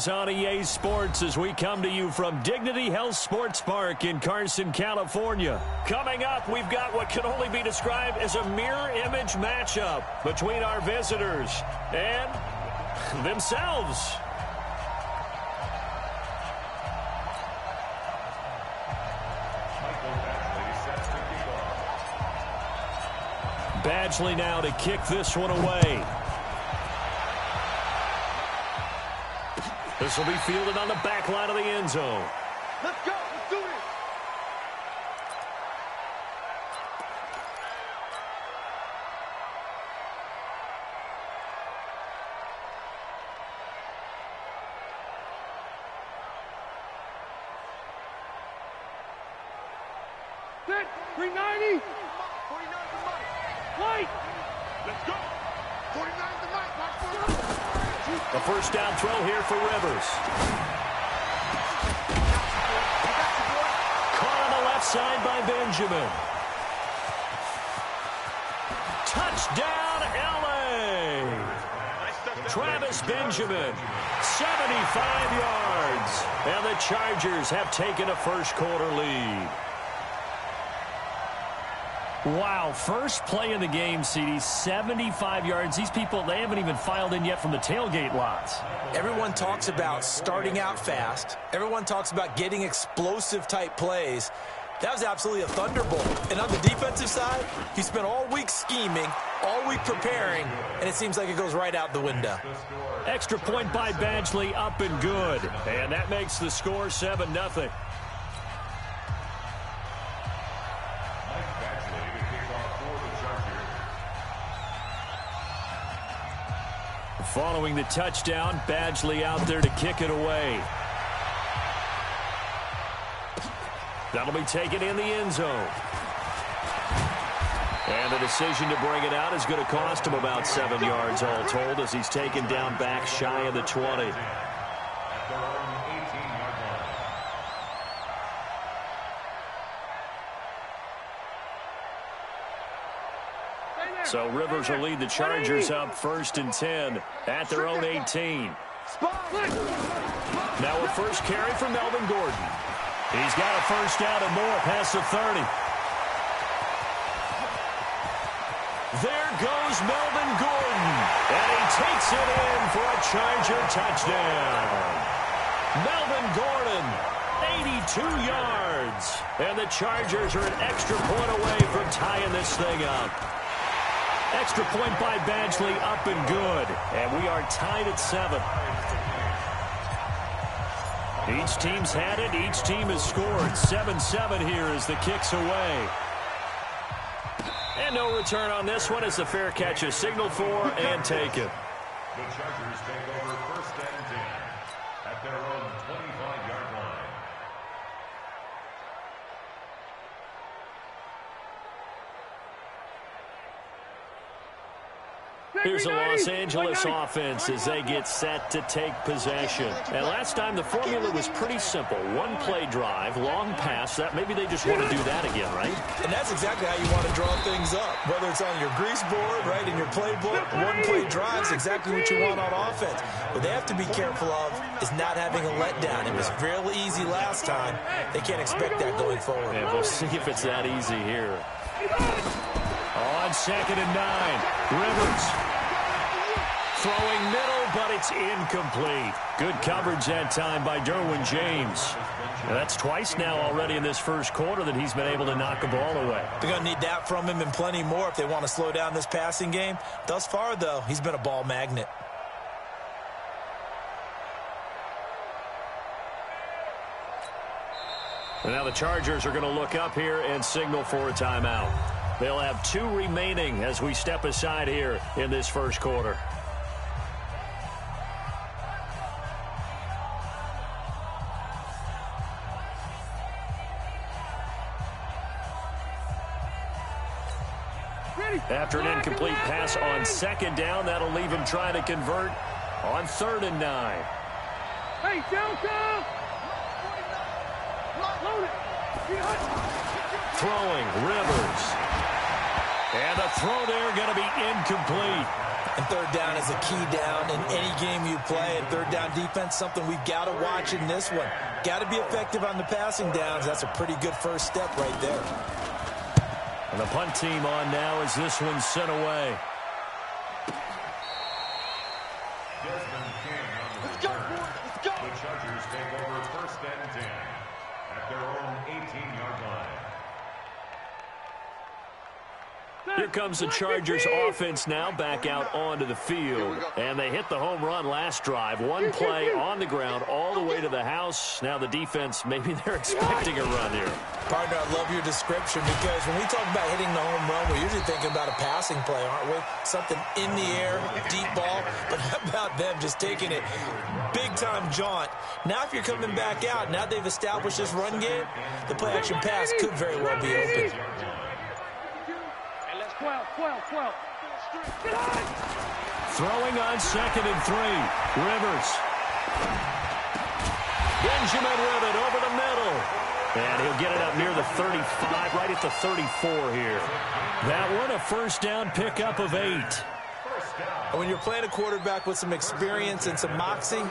It's on EA Sports as we come to you from Dignity Health Sports Park in Carson, California. Coming up, we've got what can only be described as a mirror image matchup between our visitors and themselves. Badgley now to kick this one away. This will be fielded on the back line of the end zone. Let's go. Let's do it. Set. 390. 49 to Mike. White. Let's go. 49 to Mike. A first down throw here for Rivers. Caught on the left side by Benjamin. Touchdown, L.A. Travis Benjamin, 75 yards. And the Chargers have taken a first-quarter lead. Wow, first play of the game, CD, 75 yards. These people, they haven't even filed in yet from the tailgate lots. Everyone talks about starting out fast. Everyone talks about getting explosive-type plays. That was absolutely a thunderbolt. And on the defensive side, he spent all week scheming, all week preparing, and it seems like it goes right out the window. Extra point by Badgley, up and good. And that makes the score 7-0. Following the touchdown, Badgley out there to kick it away. That'll be taken in the end zone. And the decision to bring it out is going to cost him about 7 yards all told as he's taken down back shy of the 20. So Rivers will lead the Chargers up 1st and 10 at their own 18. Now a first carry for Melvin Gordon. He's got a first down and more past the 30. There goes Melvin Gordon. And he takes it in for a Charger touchdown. Melvin Gordon, 82 yards. And the Chargers are an extra point away from tying this thing up. Extra point by Badgley, up and good. And we are tied at 7. Each team's had it. Each team has scored. 7-7 here as the kick's away. And no return on this one as the fair catch is signaled for and taken. The Chargers take over 1st and 10 at their own 25-yard line. Here's the Los Angeles offense as they get set to take possession. And last time the formula was pretty simple. One play drive, long pass. That maybe they just want to do that again, right? And that's exactly how you want to draw things up. Whether it's on your grease board, right, in your playbook, one play drive is exactly what you want on offense. What they have to be careful of is not having a letdown. It was fairly easy last time. They can't expect that going forward. And we'll see if it's that easy here. On 2nd and 9, Rivers. Throwing middle, but it's incomplete. Good coverage that time by Derwin James. And that's twice now already in this first quarter that he's been able to knock a ball away. They're going to need that from him and plenty more if they want to slow down this passing game. Thus far, though, he's been a ball magnet. And now the Chargers are going to look up here and signal for a timeout. They'll have 2 remaining as we step aside here in this first quarter. After an incomplete pass on 2nd down, that'll leave him trying to convert on 3rd and 9. Hey, Delta! Throwing, Rivers. And the throw there going to be incomplete. And third down is a key down in any game you play. And third down defense, something we've got to watch in this one. Got to be effective on the passing downs. That's a pretty good first step right there. And the punt team on now as this one's sent away. Let's go, boys. Let's go. The Chargers take over first and 10 at their own 18-yard line. Here comes the Chargers offense now back out onto the field. And they hit the home run last drive. One play on the ground all the way to the house. Now the defense, maybe they're expecting a run here. Partner, I love your description because when we talk about hitting the home run, we're usually thinking about a passing play, aren't we? Something in the air, deep ball. But how about them just taking it big-time jaunt? Now if you're coming back out, now they've established this run game, the play-action pass could very well be open. 12. Throwing on 2nd and 3. Rivers. Benjamin with it over the middle. And he'll get it up near the 35, right at the 34 here. That one, a first down pickup of 8. When you're playing a quarterback with some experience and some moxie,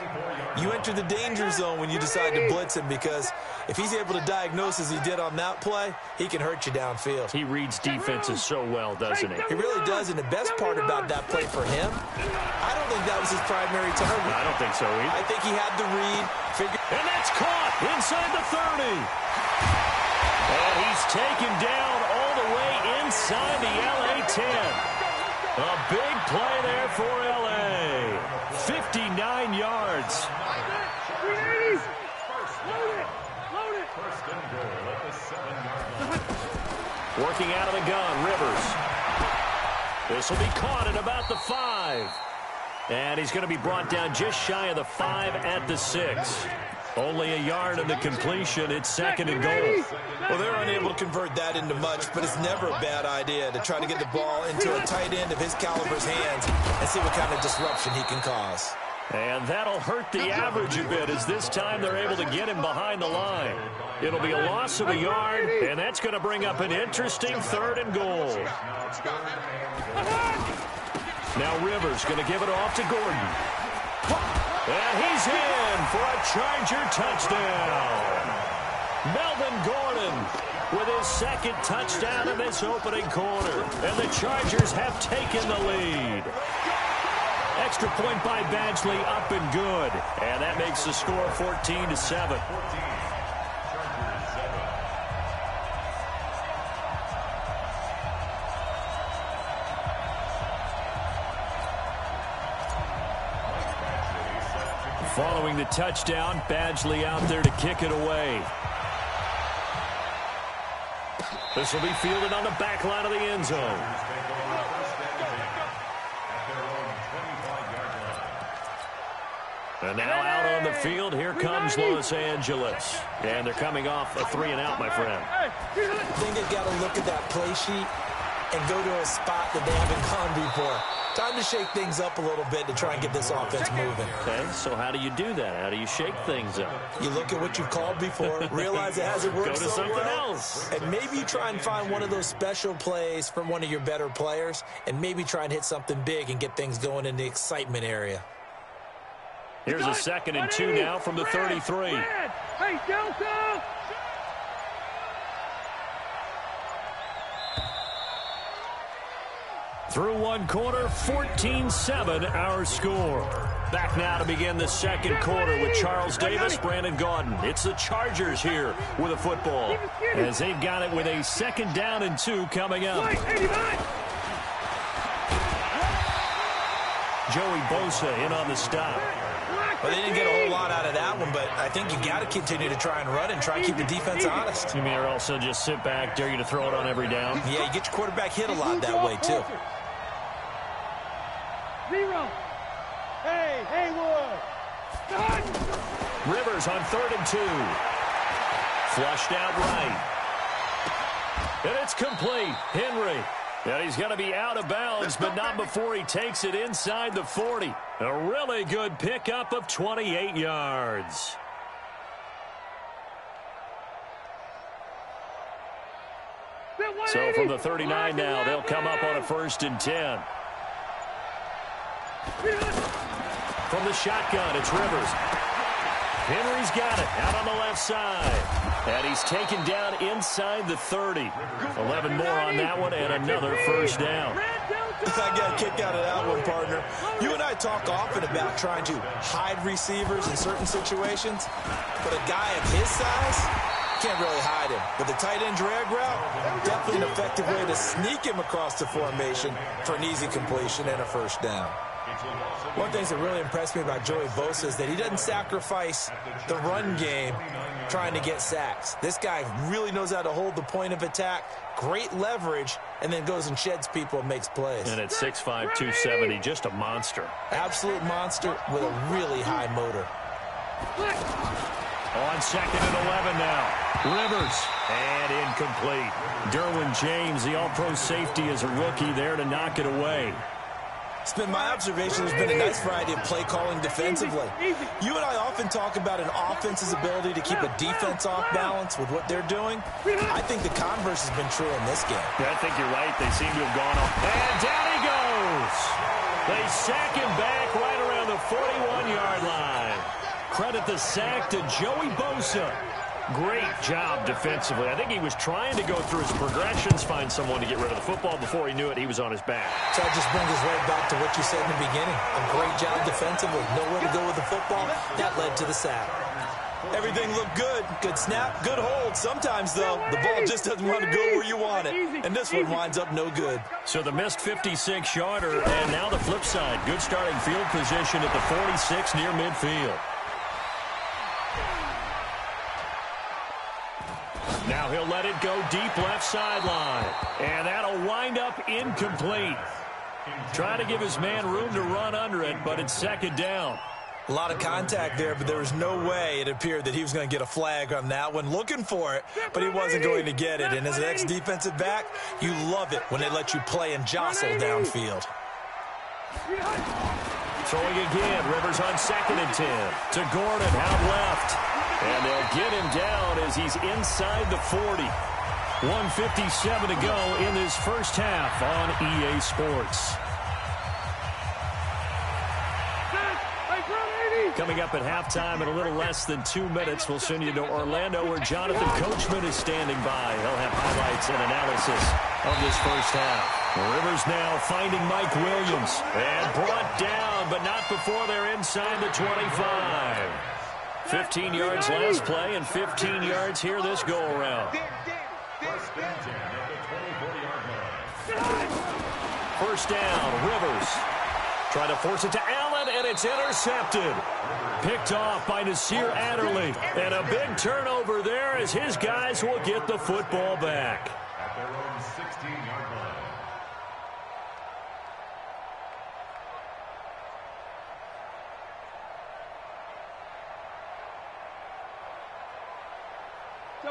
you enter the danger zone when you decide to blitz him because if he's able to diagnose as he did on that play, he can hurt you downfield. He reads defenses so well, doesn't he? He really does, and the best part about that play for him, I don't think that was his primary target. I don't think so either. I think he had the read, and that's caught inside the 30. And he's taken down all the way inside the LA 10. A big play there for L.A. 59 yards. 380. Load it. First and goal at the 7-yard line. Working out of the gun, Rivers. This will be caught at about the 5. And he's going to be brought down just shy of the 5 at the 6. Only a yard in the completion. It's 2nd and goal. Well, they're unable to convert that into much, but it's never a bad idea to try to get the ball into a tight end of his caliber's hands and see what kind of disruption he can cause. And that'll hurt the average a bit as this time they're able to get him behind the line. It'll be a loss of a yard, and that's going to bring up an interesting 3rd and goal. Now Rivers going to give it off to Gordon. And he's in for a Charger touchdown. Melvin Gordon with his 2nd touchdown in this opening quarter. And the Chargers have taken the lead. Extra point by Badgley up and good. And that makes the score 14-7. Following the touchdown, Badgley out there to kick it away. This will be fielded on the back line of the end zone. And now out on the field, here comes Los Angeles. And they're coming off a 3 and out, my friend. I think they've got to look at that play sheet and go to a spot that they haven't gone before. Time to shake things up a little bit to try and get this offense moving. Okay, so how do you do that? How do you shake things up? You look at what you've called before, realize it hasn't worked Go to something well, else. and maybe you try and find one of those special plays from one of your better players, and maybe try and hit something big and get things going in the excitement area. Here's a 2nd and 2 now from the 33. Hey, Delta! Through one quarter, 14-7 our score. Back now to begin the 2nd quarter with Charles Davis, Brandon Gaudin. It's the Chargers here with a football as they've got it with a 2nd down and 2 coming up. Joey Bosa in on the stop. Well, they didn't get a whole lot out of that one, but I think you got to continue to try and run and try and keep the defense honest. You mean or also just sit back, dare you to throw it on every down? Yeah, you get your quarterback hit a lot that way, too. 0. Hey, Haywood. Rivers on 3rd and 2. Flushed out right. And it's complete. Henry. And he's going to be out of bounds, but not before he takes it inside the 40. A really good pickup of 28 yards. So from the 39 now, they'll come up on a 1st and 10. From the shotgun, it's Rivers. Henry's got it out on the left side. And he's taken down inside the 30. 11 more on that one and another first down. I got a kick out of that one, partner. You and I talk often about trying to hide receivers in certain situations, but a guy of his size can't really hide him. But the tight end drag route, definitely an effective way to sneak him across the formation for an easy completion and a first down. One thing that really impressed me about Joey Bosa is that he doesn't sacrifice the run game trying to get sacks. This guy really knows how to hold the point of attack, great leverage, and then goes and sheds people and makes plays. And at 6'5", 270, just a monster. Absolute monster with a really high motor. On 2nd and 11 now. Rivers, and incomplete. Derwin James, the all-pro safety, is a rookie there to knock it away. It's been my observation there's been a nice variety of play calling defensively. You and I often talk about an offense's ability to keep a defense off balance with what they're doing. I think the converse has been true in this game. Yeah, I think you're right. They seem to have gone off. And down he goes. They sack him back right around the 41-yard line. Credit the sack to Joey Bosa. Great job defensively. I think he was trying to go through his progressions, find someone to get rid of the football. Before he knew it, he was on his back. So that just brings us right back to what you said in the beginning. A great job defensively. Nowhere to go with the football. That led to the sack. Everything looked good. Good snap, good hold. Sometimes, though, the ball just doesn't want to go where you want it. And this one winds up no good. So the missed 56-yarder, and now the flip side. Good starting field position at the 46 near midfield. Now he'll let it go deep left sideline. And that'll wind up incomplete. Trying to give his man room to run under it, but it's 2nd down. A lot of contact there, but there was no way it appeared that he was going to get a flag on that one. Looking for it, but he wasn't going to get it. And as an ex-defensive back, you love it when they let you play and jostle downfield. Throwing again. Rivers on 2nd and 10. To Gordon, out left. And they'll get him down as he's inside the 40. 1:57 to go in this first half on EA Sports. Coming up at halftime in a little less than 2 minutes, we'll send you to Orlando where Jonathan Coachman is standing by. He'll have highlights and analysis of this first half. Rivers now finding Mike Williams. And brought down, but not before they're inside the 25. 15 yards last play and 15 yards here this go-around. First down, Rivers. Trying to force it to Allen, and it's intercepted. Picked off by Nasir Adderley. And a big turnover there as his guys will get the football back. At their own 16-yard line.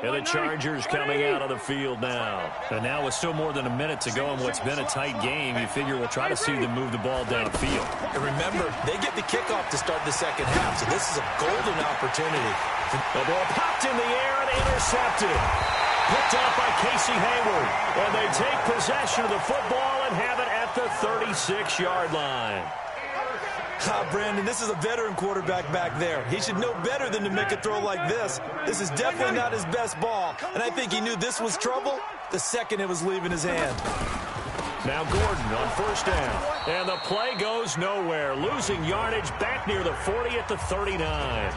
And the Chargers coming out of the field now. And now with still more than a minute to go in what's been a tight game, you figure we'll try to see them move the ball downfield. And remember, they get the kickoff to start the second half, so this is a golden opportunity. The ball popped in the air and intercepted. Picked off by Casey Hayward. And they take possession of the football and have it at the 36-yard line. Brandon, this is a veteran quarterback back there. He should know better than to make a throw like this. This is definitely not his best ball. And I think he knew this was trouble the second it was leaving his hand. Now Gordon on first down. And the play goes nowhere. Losing yardage back near the 40 at the 39.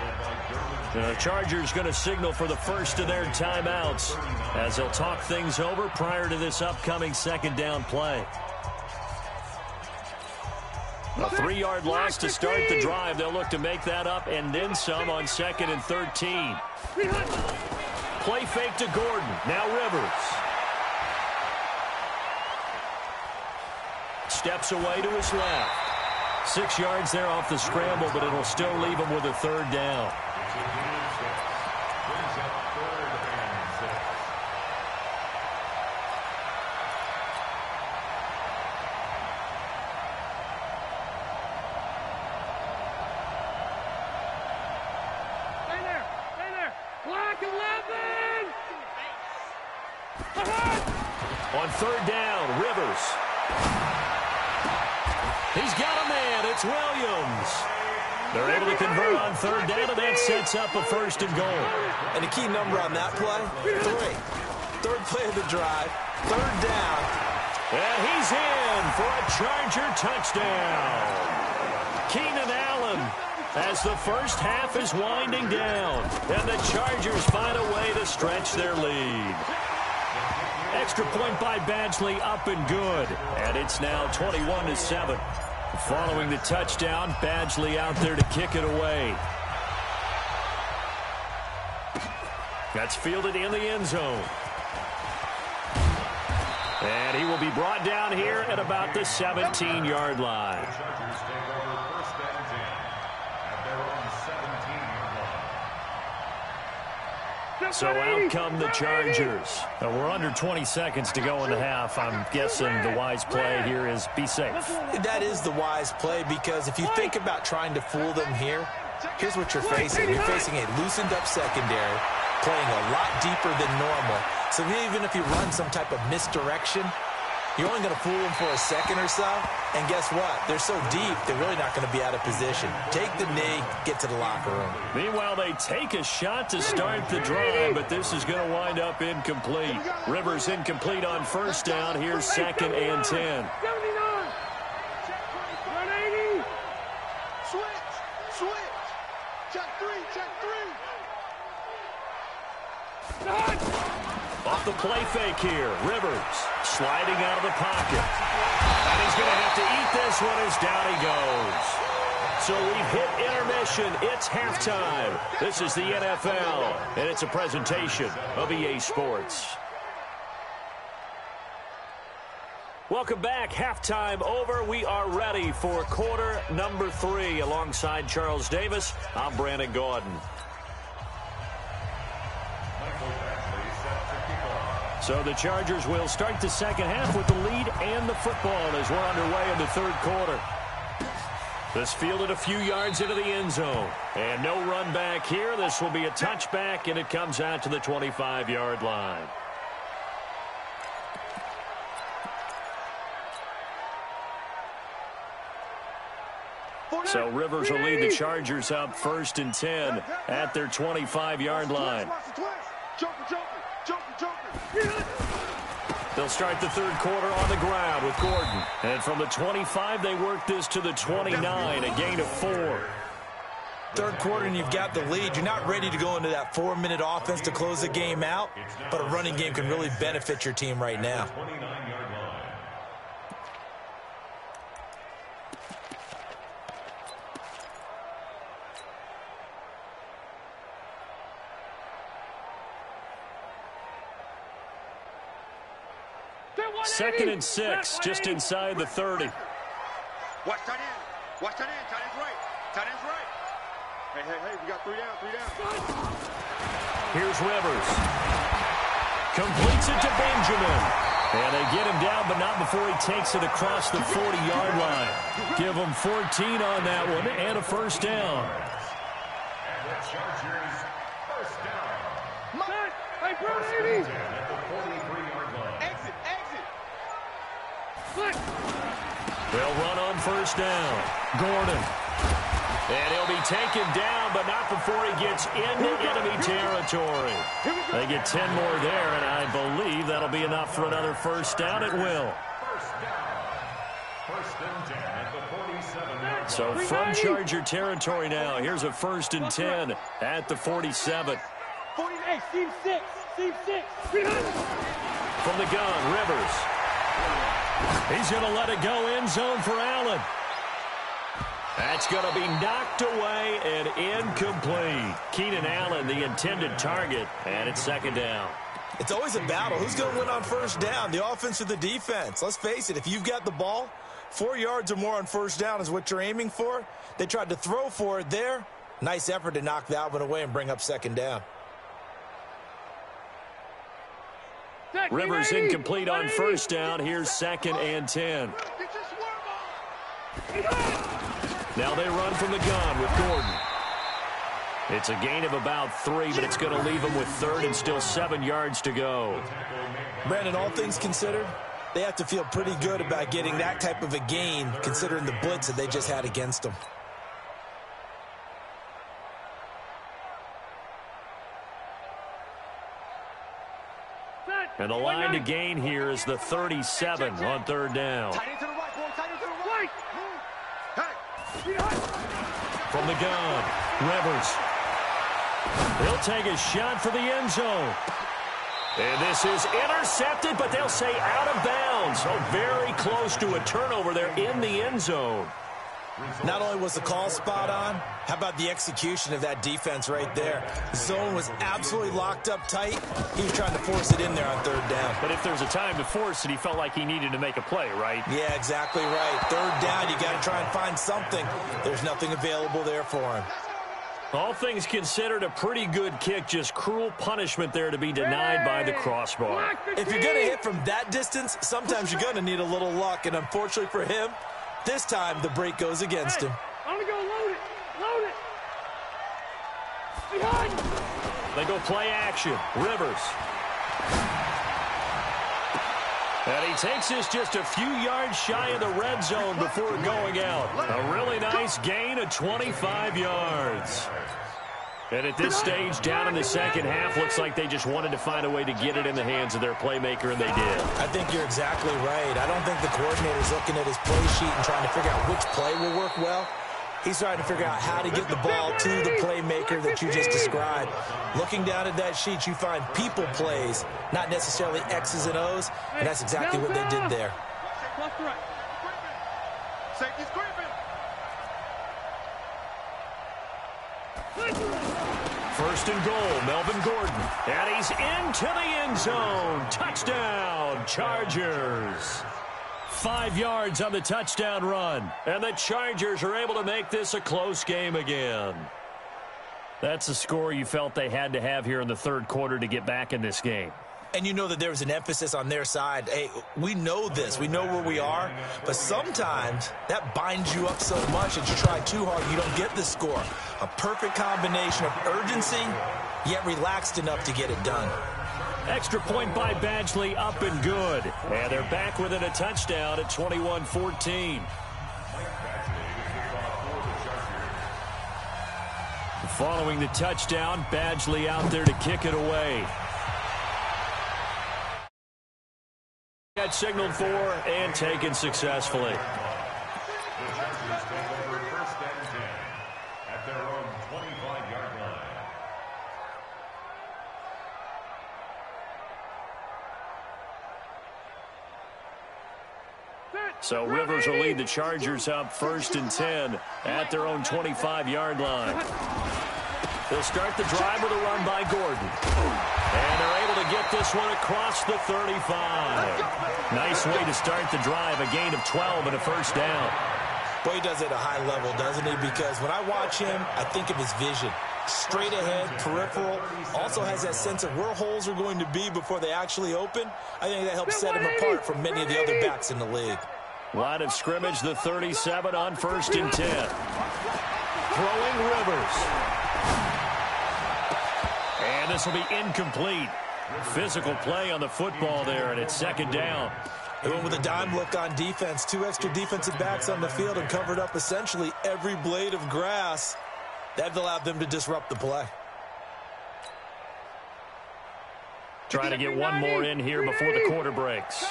The Chargers going to signal for the first of their timeouts as they'll talk things over prior to this upcoming second down play. A 3-yard loss to start the drive. They'll look to make that up and then some on 2nd and 13. Play fake to Gordon. Now Rivers. Steps away to his left. 6 yards there off the scramble, but it'll still leave him with a 3rd down. On 3rd down, Rivers. He's got a man. It's Williams. They're able to convert on third down, and that sets up a first and goal. And the key number on that play, 3. Third play of the drive, third down. And he's in for a Charger touchdown. Keenan Allen, as the first half is winding down, and the Chargers find a way to stretch their lead. Extra point by Badgley up and good, and it's now 21-7. Following the touchdown, Badgley out there to kick it away. That's fielded in the end zone. And he will be brought down here at about the 17-yard line. So out come the Chargers. We're under 20 seconds to go in the half. I'm guessing the wise play here is be safe. That is the wise play, because if you think about trying to fool them here, here's what you're facing. You're facing a loosened-up secondary, playing a lot deeper than normal. So even if you run some type of misdirection, you're only going to fool them for a second or so. And guess what? They're so deep, they're really not going to be out of position. Take the knee, get to the locker room. Meanwhile, they take a shot to start the drive, but this is going to wind up incomplete. Rivers incomplete on first down. Here's 2nd and 10. 79. 180. Switch. Check three. Off the play fake here. Rivers sliding out of the pocket. And he's going to have to eat this one as down he goes. So we've hit intermission. It's halftime. This is the NFL, and it's a presentation of EA Sports. Welcome back. Halftime over. We are ready for quarter number 3. Alongside Charles Davis, I'm Brandon Gordon. So the Chargers will start the second half with the lead and the football as we're underway in the third quarter. This fielded a few yards into the end zone. And no run back here. This will be a touchback, and it comes out to the 25-yard line. So Rivers will lead the Chargers up 1st and 10 at their 25-yard line. They'll start the third quarter on the ground with Gordon. And from the 25, they work this to the 29, a gain of 4. Third quarter and you've got the lead. You're not ready to go into that 4-minute offense to close the game out, but a running game can really benefit your team right now. Second and 6, just inside the 30. Watch tight end. Watch tight end. Tight end's right. Tight end's right. Hey, we got 3 down. Here's Rivers. Completes it to Benjamin. And they get him down, but not before he takes it across the 40-yard line. Give him 14 on that one and a first down. And the Chargers first down. Hey, Brody. At the 43-yard line. Exit. They'll run on first down. Gordon. And he'll be taken down, but not before he gets into enemy territory. They get 10 more there, and I believe that'll be enough for another first down. It will. First and 10 at the 47-yard. So from Charger territory now, here's a 1st and 10 at the 47. 48, Steve 6. From the gun, Rivers. He's going to let it go end zone for Allen. That's going to be knocked away and incomplete. Keenan Allen, the intended target, and it's 2nd down. It's always a battle. Who's going to win on first down, the offense or the defense? Let's face it, if you've got the ball, 4 yards or more on first down is what you're aiming for. They tried to throw for it there. Nice effort to knock that one away and bring up 2nd down. Rivers incomplete on first down. Here's 2nd and 10. Now they run from the gun with Gordon. It's a gain of about 3, but it's going to leave them with 3rd and still 7 yards to go. Brandon, all things considered, They have to feel pretty good about getting that type of a gain, considering the blitz that they just had against them. And the line to gain here is the 37 on third down. From the gun, Rivers. He'll take a shot for the end zone. And this is intercepted, but they'll say out of bounds. So very close to a turnover there in the end zone. Not only was the call spot on, how about the execution of that defense right there? The zone was absolutely locked up tight. He was trying to force it in there on third down. But if there's a time to force it, he felt like he needed to make a play, right? Yeah, exactly right. Third down, you got to try and find something. There's nothing available there for him. All things considered, a pretty good kick, just cruel punishment there to be denied by the crossbar. If you're going to hit from that distance, sometimes you're going to need a little luck, and unfortunately for him, this time the break goes against him. I'm going to go load it. Load it. Behind. They go play action. Rivers. And he takes this just a few yards shy of the red zone before going out. A really nice gain of 25 yards. And at this stage, down in the second half, looks like they just wanted to find a way to get it in the hands of their playmaker, and they did. I think you're exactly right. I don't think the coordinator's looking at his play sheet and trying to figure out which play will work well. He's trying to figure out how to get the ball to the playmaker that you just described. Looking down at that sheet, you find people plays, not necessarily X's and O's, and that's exactly what they did there. Left to right. Safety's creeping. First and goal, Melvin Gordon. And he's into the end zone. Touchdown, Chargers. 5 yards on the touchdown run. And the Chargers are able to make this a close game again. That's a score you felt they had to have here in the third quarter to get back in this game. And you know that there was an emphasis on their side. Hey, we know this. We know where we are. But sometimes that binds you up so much that you try too hard, you don't get the score. A perfect combination of urgency, yet relaxed enough to get it done. Extra point by Badgley, up and good. And they're back within a touchdown at 21-14. Following the touchdown, Badgley out there to kick it away. Got signaled for and taken successfully. The Chargers take over first and 10 at their own 25-yard line. So Rivers will lead the Chargers up first and 10 at their own 25-yard line. They'll start the drive with a run by Gordon. And they're able to get this one across the 35. Nice way to start the drive, a gain of 12 and a first down. Boy, he does it at a high level, doesn't he? Because when I watch him, I think of his vision. Straight ahead, peripheral, also has that sense of where holes are going to be before they actually open. I think that helps set him apart from many of the other backs in the league. Line of scrimmage, the 37 on first and 10. Throwing Rivers. And this will be incomplete. Physical play on the football there, and it's second down. They went with a dime look on defense. 2 extra defensive backs on the field and covered up essentially every blade of grass. That allowed them to disrupt the play. Trying to get one more in here before the quarter breaks.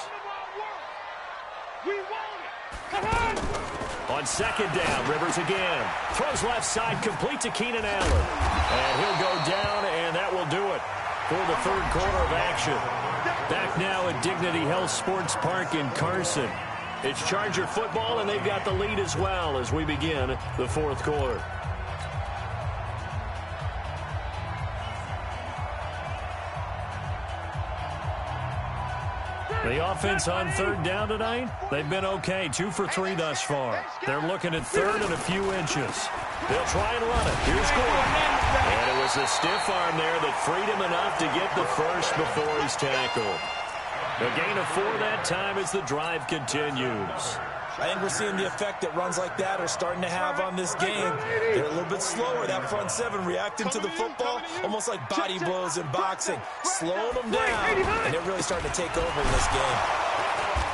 On second down, Rivers again. Throws left side, complete to Keenan Allen. And he'll go down, and that will do it for the third quarter of action. Back now at Dignity Health Sports Park in Carson. It's Charger football, and they've got the lead as well as we begin the fourth quarter. The offense on third down tonight, they've been okay. 2 for 3 thus far. They're looking at third and a few inches. They'll try and run it. Here's Gordon. And it was a stiff arm there that freed him enough to get the first before he's tackled. A gain of 4 that time as the drive continues. I think we're seeing the effect that runs like that are starting to have on this game. They're a little bit slower. That front seven reacting to the football, almost like body blows in boxing, slowing them down, and they're really starting to take over in this game.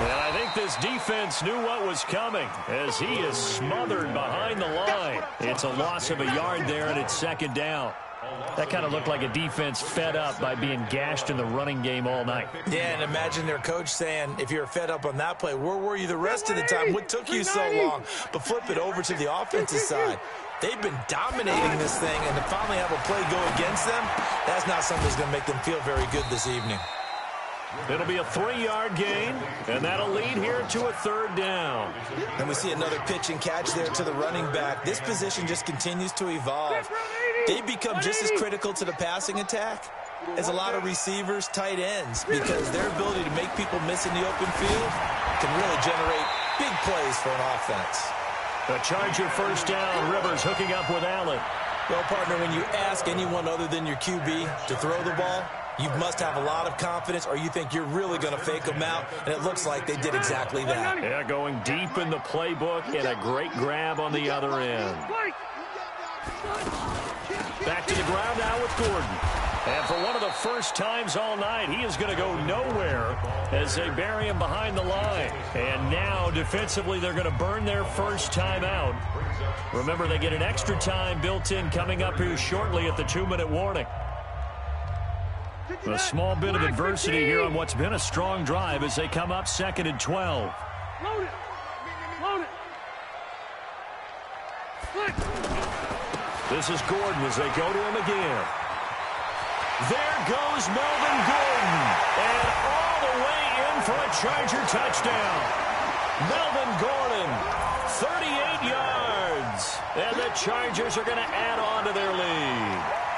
And I think this defense knew what was coming as he is smothered behind the line. It's a loss of a yard there, and it's second down. That kind of looked like a defense fed up by being gashed in the running game all night. Yeah, and imagine their coach saying, if you're fed up on that play, where were you the rest of the time? What took you so long? But flip it over to the offensive side. They've been dominating this thing, and to finally have a play go against them, that's not something that's going to make them feel very good this evening. It'll be a 3-yard gain, and that'll lead here to a third down. And we see another pitch and catch there to the running back. This position just continues to evolve. They become just as critical to the passing attack as a lot of receivers, tight ends, because their ability to make people miss in the open field can really generate big plays for an offense. The Charger first down. Rivers hooking up with Allen. Well, partner, when you ask anyone other than your QB to throw the ball, you must have a lot of confidence, or you think you're really going to fake them out, and it looks like they did exactly that. Yeah, going deep in the playbook, and a great grab on the other end. Back to the ground now with Gordon. And for one of the first times all night, he is going to go nowhere as they bury him behind the line. And now, defensively, they're going to burn their first time out. Remember, they get an extra time built in coming up here shortly at the 2-minute warning. A small bit of adversity here on what's been a strong drive as they come up 2nd and 12. Load it. Load it. This is Gordon as they go to him again. There goes Melvin Gordon. And all the way in for a Charger touchdown. Melvin Gordon, 38 yards. And the Chargers are going to add on to their lead.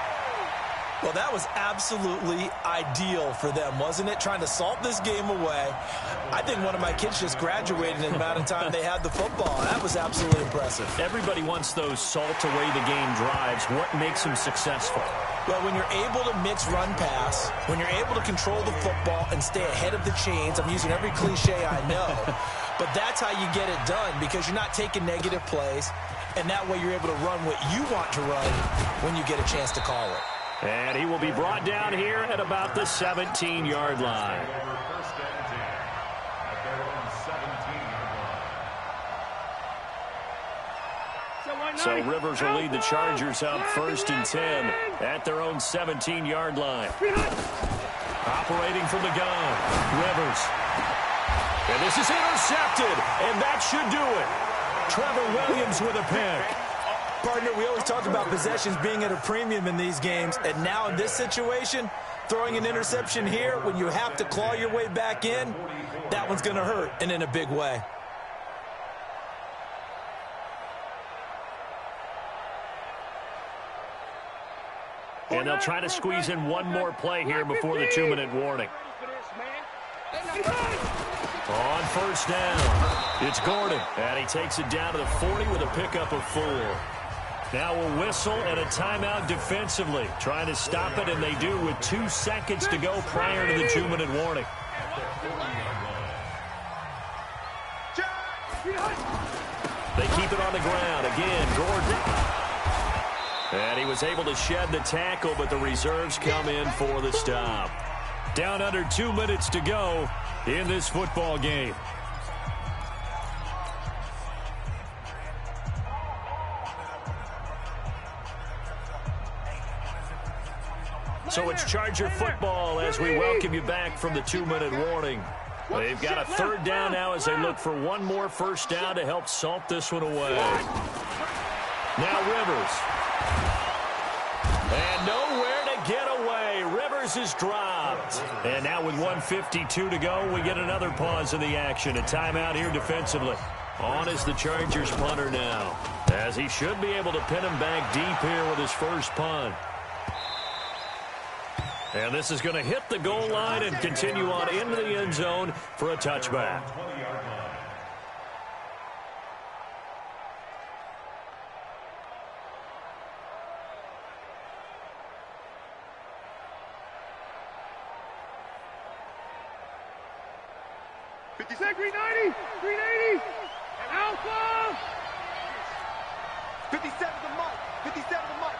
Well, that was absolutely ideal for them, wasn't it? Trying to salt this game away. I think one of my kids just graduated in the amount of time they had the football. That was absolutely impressive. Everybody wants those salt-away-the-game drives. What makes them successful? Well, when you're able to mix run-pass, when you're able to control the football and stay ahead of the chains, I'm using every cliche I know, but that's how you get it done because you're not taking negative plays, and that way you're able to run what you want to run when you get a chance to call it. And he will be brought down here at about the 17-yard line. So Rivers will lead the Chargers out 1st and 10 at their own 17-yard line. Operating from the gun, Rivers. And this is intercepted, and that should do it. Trevor Williams with a pick. Partner, we always talk about possessions being at a premium in these games, and now in this situation, throwing an interception here when you have to claw your way back in, that one's going to hurt, and in a big way. And they'll try to squeeze in one more play here before the 2-minute warning. On first down, it's Gordon, and he takes it down to the 40 with a pickup of 4. Now a whistle and a timeout defensively. Trying to stop it, and they do with 2 seconds to go prior to the 2-minute warning. They keep it on the ground. Again, Gordon. And he was able to shed the tackle, but the reserves come in for the stop. Down under 2 minutes to go in this football game. So it's Charger football as we welcome you back from the 2-minute warning. They've got a 3rd down now as they look for one more first down to help salt this one away. Now Rivers. And nowhere to get away. Rivers is dropped. And now with 1:52 to go, we get another pause in the action. A timeout here defensively. On is the Chargers punter now, as he should be able to pin him back deep here with his first punt. And this is going to hit the goal line and continue on into the end zone for a touchback. Set 390, 380, Alpha. 57 the mark, 57 the mark.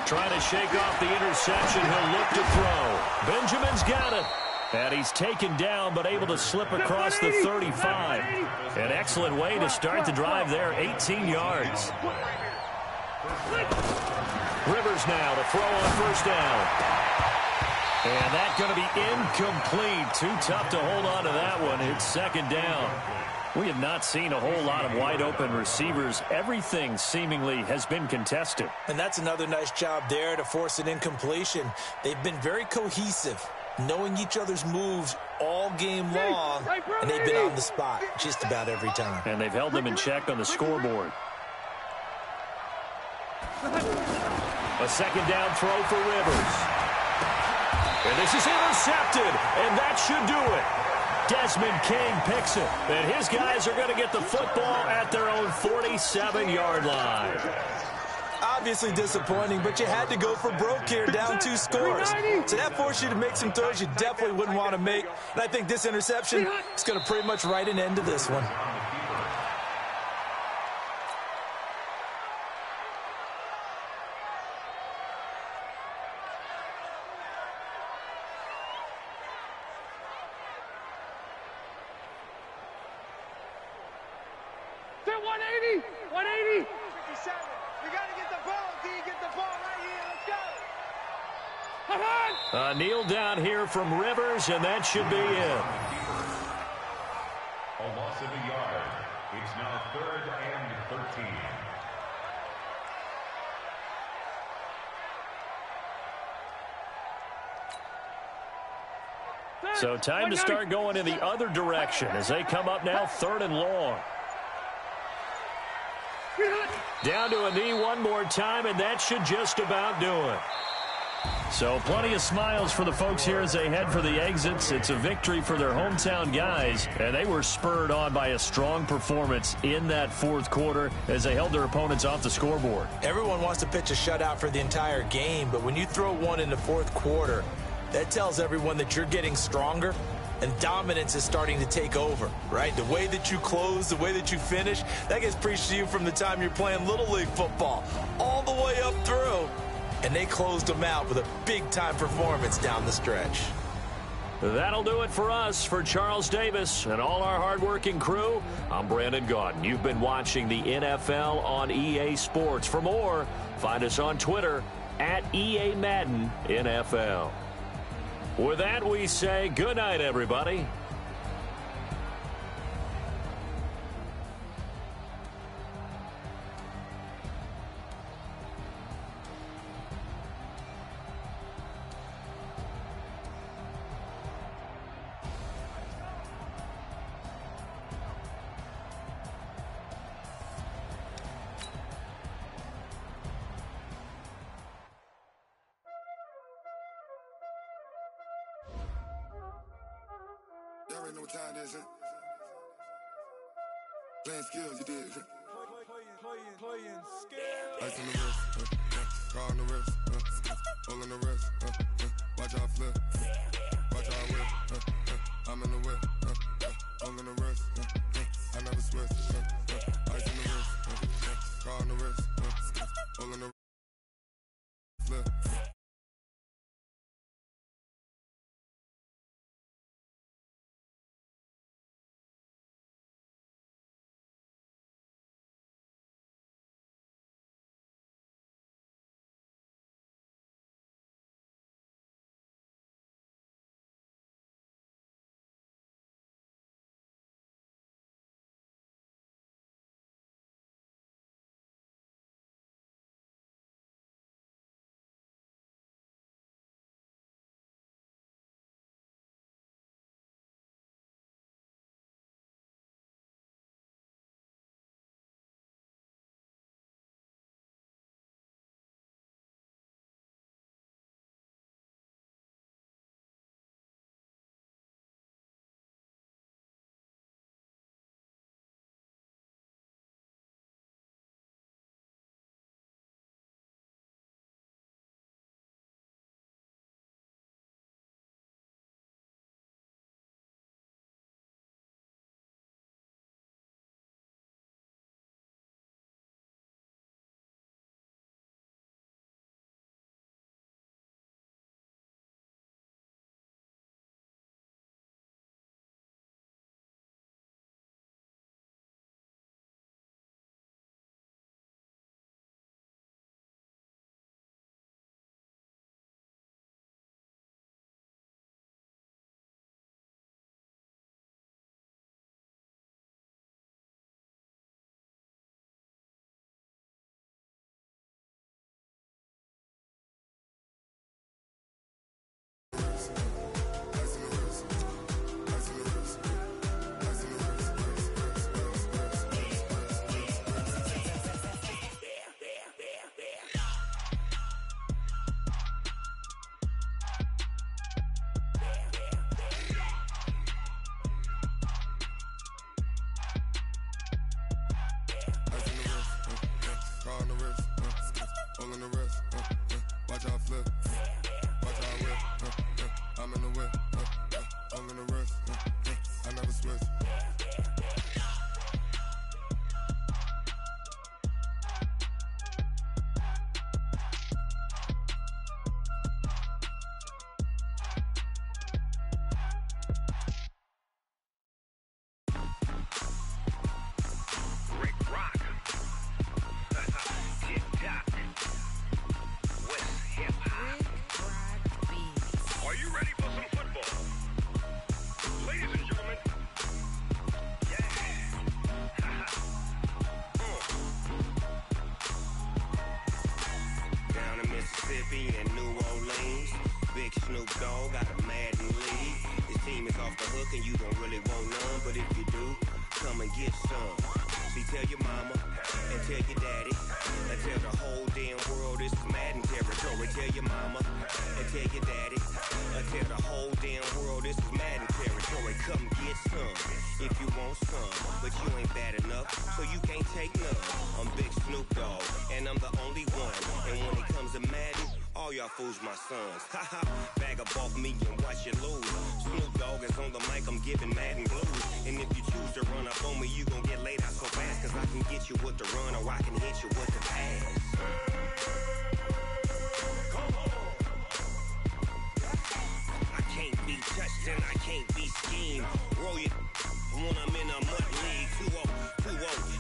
Trying to shake off the interception. He'll look to throw. Benjamin's got it. And he's taken down, but able to slip across the 35. An excellent way to start the drive there, 18 yards. Rivers now to throw on first down. And that's going to be incomplete. Too tough to hold on to that one. It's second down. We have not seen a whole lot of wide-open receivers. Everything seemingly has been contested. And that's another nice job there to force an incompletion. They've been very cohesive, knowing each other's moves all game long, and they've been on the spot just about every time. And they've held them in check on the scoreboard. A second down throw for Rivers. And this is intercepted, and that should do it. Desmond King picks it, and his guys are going to get the football at their own 47-yard line. Obviously disappointing, but you had to go for broke here, down 2 scores. So that forced you to make some throws you definitely wouldn't want to make. And I think this interception is going to pretty much write an end to this one. They're 180! 180! 57. We got to get the ball, D. Get the ball right here. Let's go. Come on! A kneel down here from Rivers, and that should be it. A loss of a yard. It's now 3rd and 13. So time to start going in the other direction as they come up now 3rd and long. Down to a knee one more time, and that should just about do it. So plenty of smiles for the folks here as they head for the exits. It's a victory for their hometown guys, and they were spurred on by a strong performance in that 4th quarter as they held their opponents off the scoreboard. Everyone wants to pitch a shutout for the entire game, but when you throw one in the 4th quarter, that tells everyone that you're getting stronger and dominance is starting to take over, right? The way that you close, the way that you finish, that gets preached to you from the time you're playing Little League football all the way up through. And they closed them out with a big-time performance down the stretch. That'll do it for us. For Charles Davis and all our hardworking crew, I'm Brandon Gaudin. You've been watching the NFL on EA Sports. For more, find us on Twitter at EA Madden NFL. With that, we say good night, everybody. Y'all already know what time it is, huh? Playing skills, you did. Playing skills. Ice on the wrist, car on the wrist, hole in the wrist, watch out flip, watch out whip, I'm in the whip, hole in the wrist, I never switch, ice on the wrist, car on the wrist, hole in the flip. scar on the wrist, hole in the wrist, watch out flip, watch out whip, I'm in the whip, hole in the wrist, I never switch. And New Orleans, big Snoop Dogg got a Madden league. His team is off the hook and you don't really want none, but if you do, come and get some. See, tell your mama and tell your daddy and tell the whole damn world this is Madden territory. Tell your mama and tell your daddy and tell the whole damn world this is Madden territory. Come get some if you want some, but you ain't bad enough, so you can't take none. I'm Big Snoop Dogg and I'm the only one, and when it comes to Madden, all y'all fools my sons. Haha, bag up off me and watch you lose. Snoop Dogg is on the mic, I'm giving Madden blues. And if you choose to run up on me, you gon' get laid out so fast, cause I can get you with the run or I can hit you with the pass. Come on. I can't be touched and I can't be schemed. Roll you when I'm in a mud league. 2-0,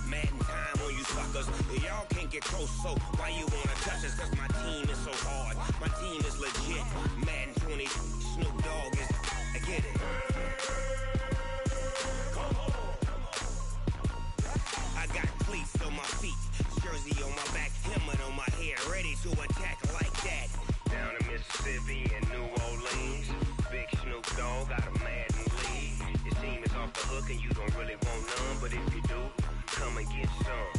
Madden time on you suckers. Y'all can't get close, so why you wanna touch us? Cause my team is so hard, my team is legit. Madden 20, Snoop Dogg is, I get it. Come on. I got cleats on my feet, jersey on my back, helmet on my head, ready to attack like that. Down in Mississippi and New Orleans, big Snoop Dogg got a Madden league. His team is off the hook and you don't really want none, but if you do, come and get some.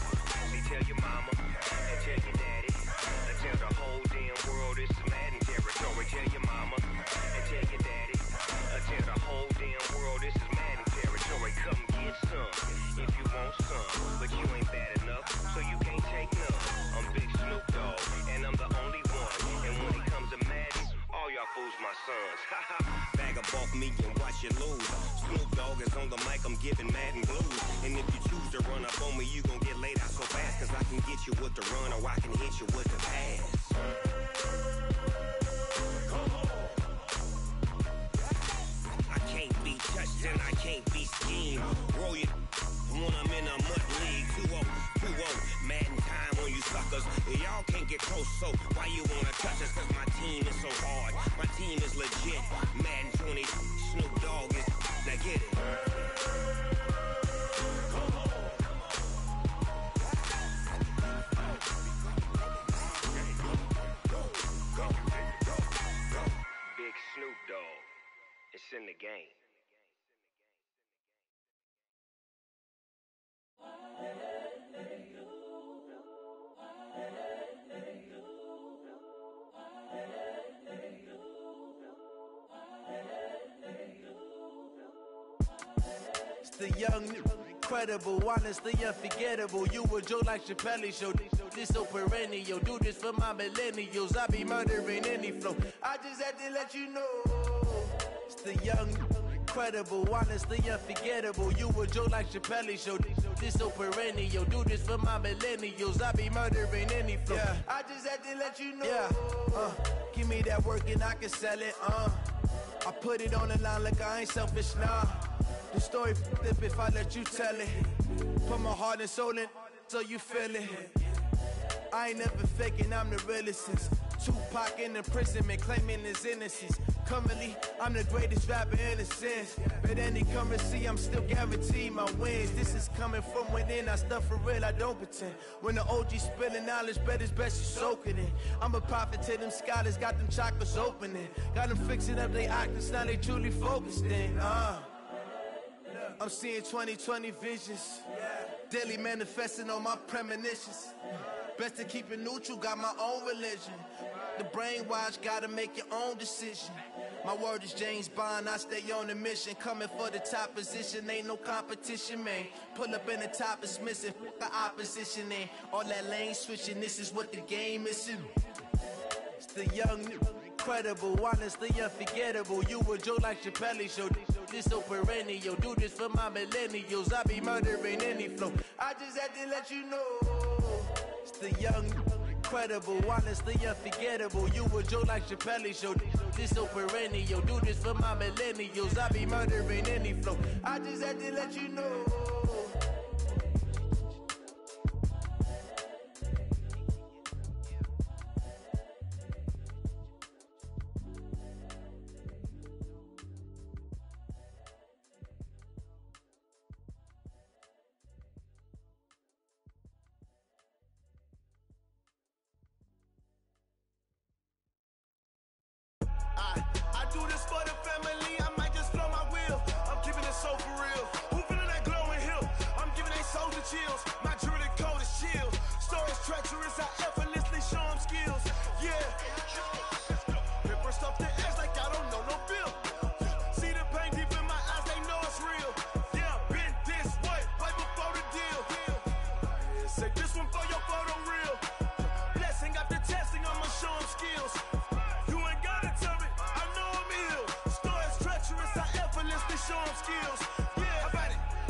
See, tell your mama and tell your daddy and tell the whole damn world this is Madden territory. Tell your mama and tell your daddy and tell the whole damn world this is Madden territory. Come get some if you want some, but you ain't bad enough, so you can't take none. I'm Big Snoop Dogg and I'm the only one, and when it comes to Madden, all y'all fools my sons. Haha, bag up off me and watch you lose. Snoop Dogg is on the mic, I'm giving Madden blues. And if you choose to run up on me, you gon' get laid out so fast, cause I can get you with the run or I can hit you with the pass. Come on. I can't be touched and I can't be schemed. Roll you when I'm in a mud league. 2-0, Madden time on you suckers. Y'all can't get close, so why you wanna touch us? Cause my team is so hard, my team is legit. Madden 20, Snoop Dogg is, now get it. Come on. Big Snoop Dogg, it's in the game. It's the young, incredible, honestly unforgettable. You a joke like Chappelle Show. This so perennial. Do this for my millennials. I be murdering any flow. I just had to let you know. It's the young, incredible, honestly unforgettable. You a joke like Chappelle Show. This so perennial. Do this for my millennials. I be murdering any flow. Yeah. I just had to let you know. Yeah. Give me that work and I can sell it. I put it on the line like I ain't selfish, nah. The story flip if I let you tell it. Put my heart and soul in so you feel it. I ain't never faking, I'm the realest since Tupac in imprisonment, claiming his innocence. Currently, I'm the greatest rapper in a sense. But any currency, I'm still guaranteed my wins. This is coming from within, I stuff for real, I don't pretend. When the OG spilling knowledge, bet it's best you soak it in. I'm a prophet to them scholars, got them chakras opening. Got them fixing up they octaves, now they truly focused in. I'm seeing 2020 visions, daily manifesting on my premonitions. Best to keep it neutral, got my own religion. The brainwash, gotta make your own decision. My word is James Bond, I stay on a mission. Coming for the top position, ain't no competition, man. Pull up in the top is missing, the opposition in. All that lane switching, this is what the game is. It's the young, incredible, honestly unforgettable. You a joke like Chappelle show. This so perennial, do this for my millennials. I be murdering any flow. I just had to let you know. It's the young, incredible, honestly unforgettable. You a joke like Chappelle show. This so perennial, do this for my millennials. I be murdering any flow. I just had to let you know. I do this for the family, I might just blow my wheel. I'm keeping it so for real. Who feeling that glowing hill? I'm giving they soldier chills. My jewelry code is chill. Stories treacherous, I effortlessly show them skills. Yeah. Paper stuff the edge like I don't know no bill. See the pain deep in my eyes, they know it's real. Yeah, been this way, right before the deal. Say this one for your photo reel. Blessing after testing, I'ma show them skills. I effortlessly show them skills. Yeah,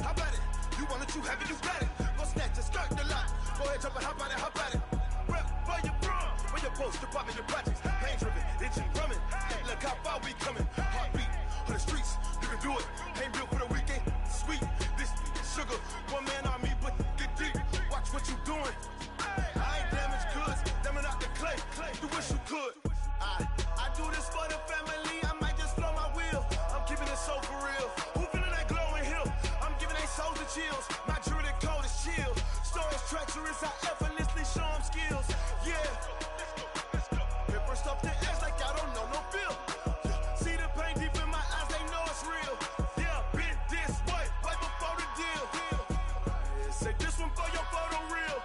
how about it? You want it, you have it, you got it. Go snatch it, skirt the lot. Go ahead, jump it, how about it? Rep for your bro, for your post, your poppin', your projects. Pain driven, itchy, drumming. Look how far we coming. Heartbeat on the streets, you can do it. Ain't built for the weekend, sweet. This sugar, one man army, but get deep. Watch what you doing. I ain't damaged goods, damn it out the clay. You wish you could. I do this for the family, I might just blow my wheel. I'm keeping it so for real. Who feeling that glowing hill? I'm giving they soldier chills. My jewelry code is chill. Stories treacherous, I effortlessly show them skills. Yeah. Paper stuff the edge like I don't know no bill. See the pain deep in my eyes, they know it's real. Yeah, been this way, right before the deal. Say this one for your photo reel.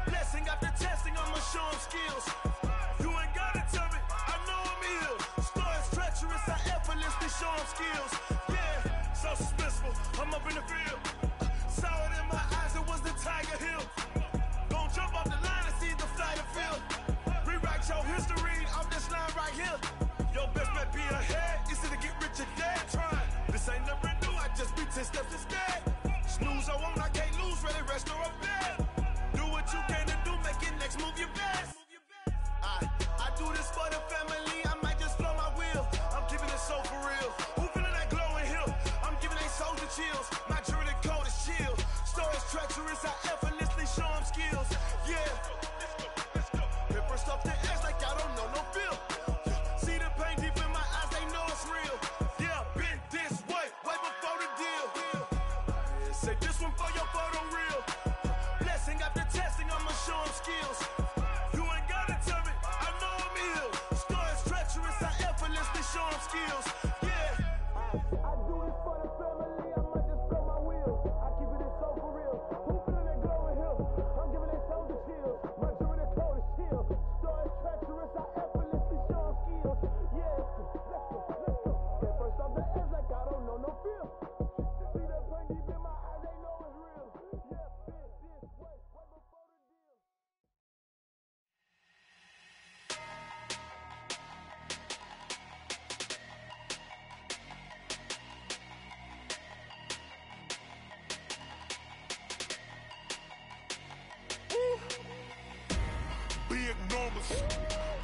Blessing after testing, I'ma show them skills. You ain't gotta tell me, I know I'm ill. Stories treacherous, I effortlessly show them skills. Yeah, so suspenseful, I'm up in the field. Saw it in my eyes, it was the Tiger Hill. Gon' jump off the line and see the flight of field. Rewrite your history off this line right here. Your best bet be ahead, it's to get rich or dead trying. This ain't never new, I just be 10 steps instead. Snooze I won't, I can't lose, ready, rest or I'm dead. Do what you can to do, make it next move your best. I do this for the family, I might just blow my wheel. I'm keeping it so for real. Who feeling that glowing hill? I'm giving they soldier chills. My jewelry code is chill. Stories treacherous, I effortlessly show them skills. Yeah. Paper stuff the edge like I don't know no bill. See the pain deep in my eyes, they know it's real. Yeah, been this way, right before the deal. Say this one for your photo reel. Blessing after testing, I'ma show them skills. You ain't gotta tell me, I know I'm ill. Stories treacherous, I effortlessly show them skills. Yeah. I do this for the family, I might just blow my wheel. I keep it so for real. Who feeling that glowing hill? I'm giving they soldier chills. My jewelry code is chill. Stories treacherous, I effortlessly show them skills. Yeah. Let's go. Get first off the edge like I don't know no feel. See that pain deep in my eyes, they know it's real. Yeah, been this way, right before the deal.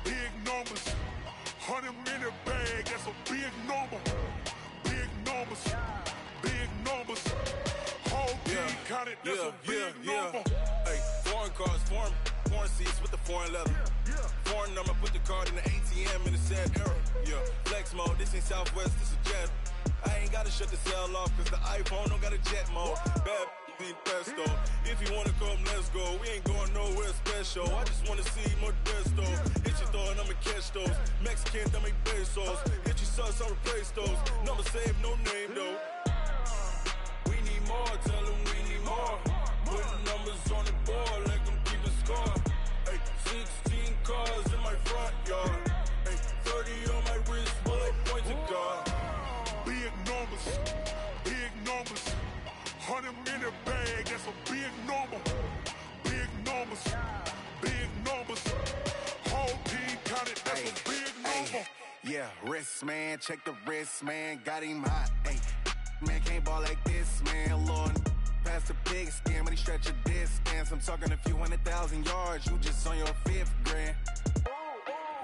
Big numbers, 100 minute bag, that's a big number. Big numbers, whole team counted, that's a big number. Hey, foreign cars, foreign seats with the foreign leather. Foreign number, put the card in the ATM in the sad era. Yeah, flex mode, this ain't Southwest, this is Jet. I ain't gotta shut the cell off, cause the iPhone don't got a jet mode. Bad ain't pesto. If you wanna come, let's go. We ain't going nowhere special. I just wanna see Modesto. Hit your thought, I'ma catch those. Mexican, I make pesos. Hit your sus, I'll replace those. Number saved, no name though. We need more, tell them we need more. Putting numbers on the board like I'm keeping score. Yeah, wrist, man, check the wrist, man, got him hot. Hey, man, can't ball like this, man, Lord. Past the pig skin, but he stretch a distance. I'm talking a few 100,000 yards, you just on your 5th grand.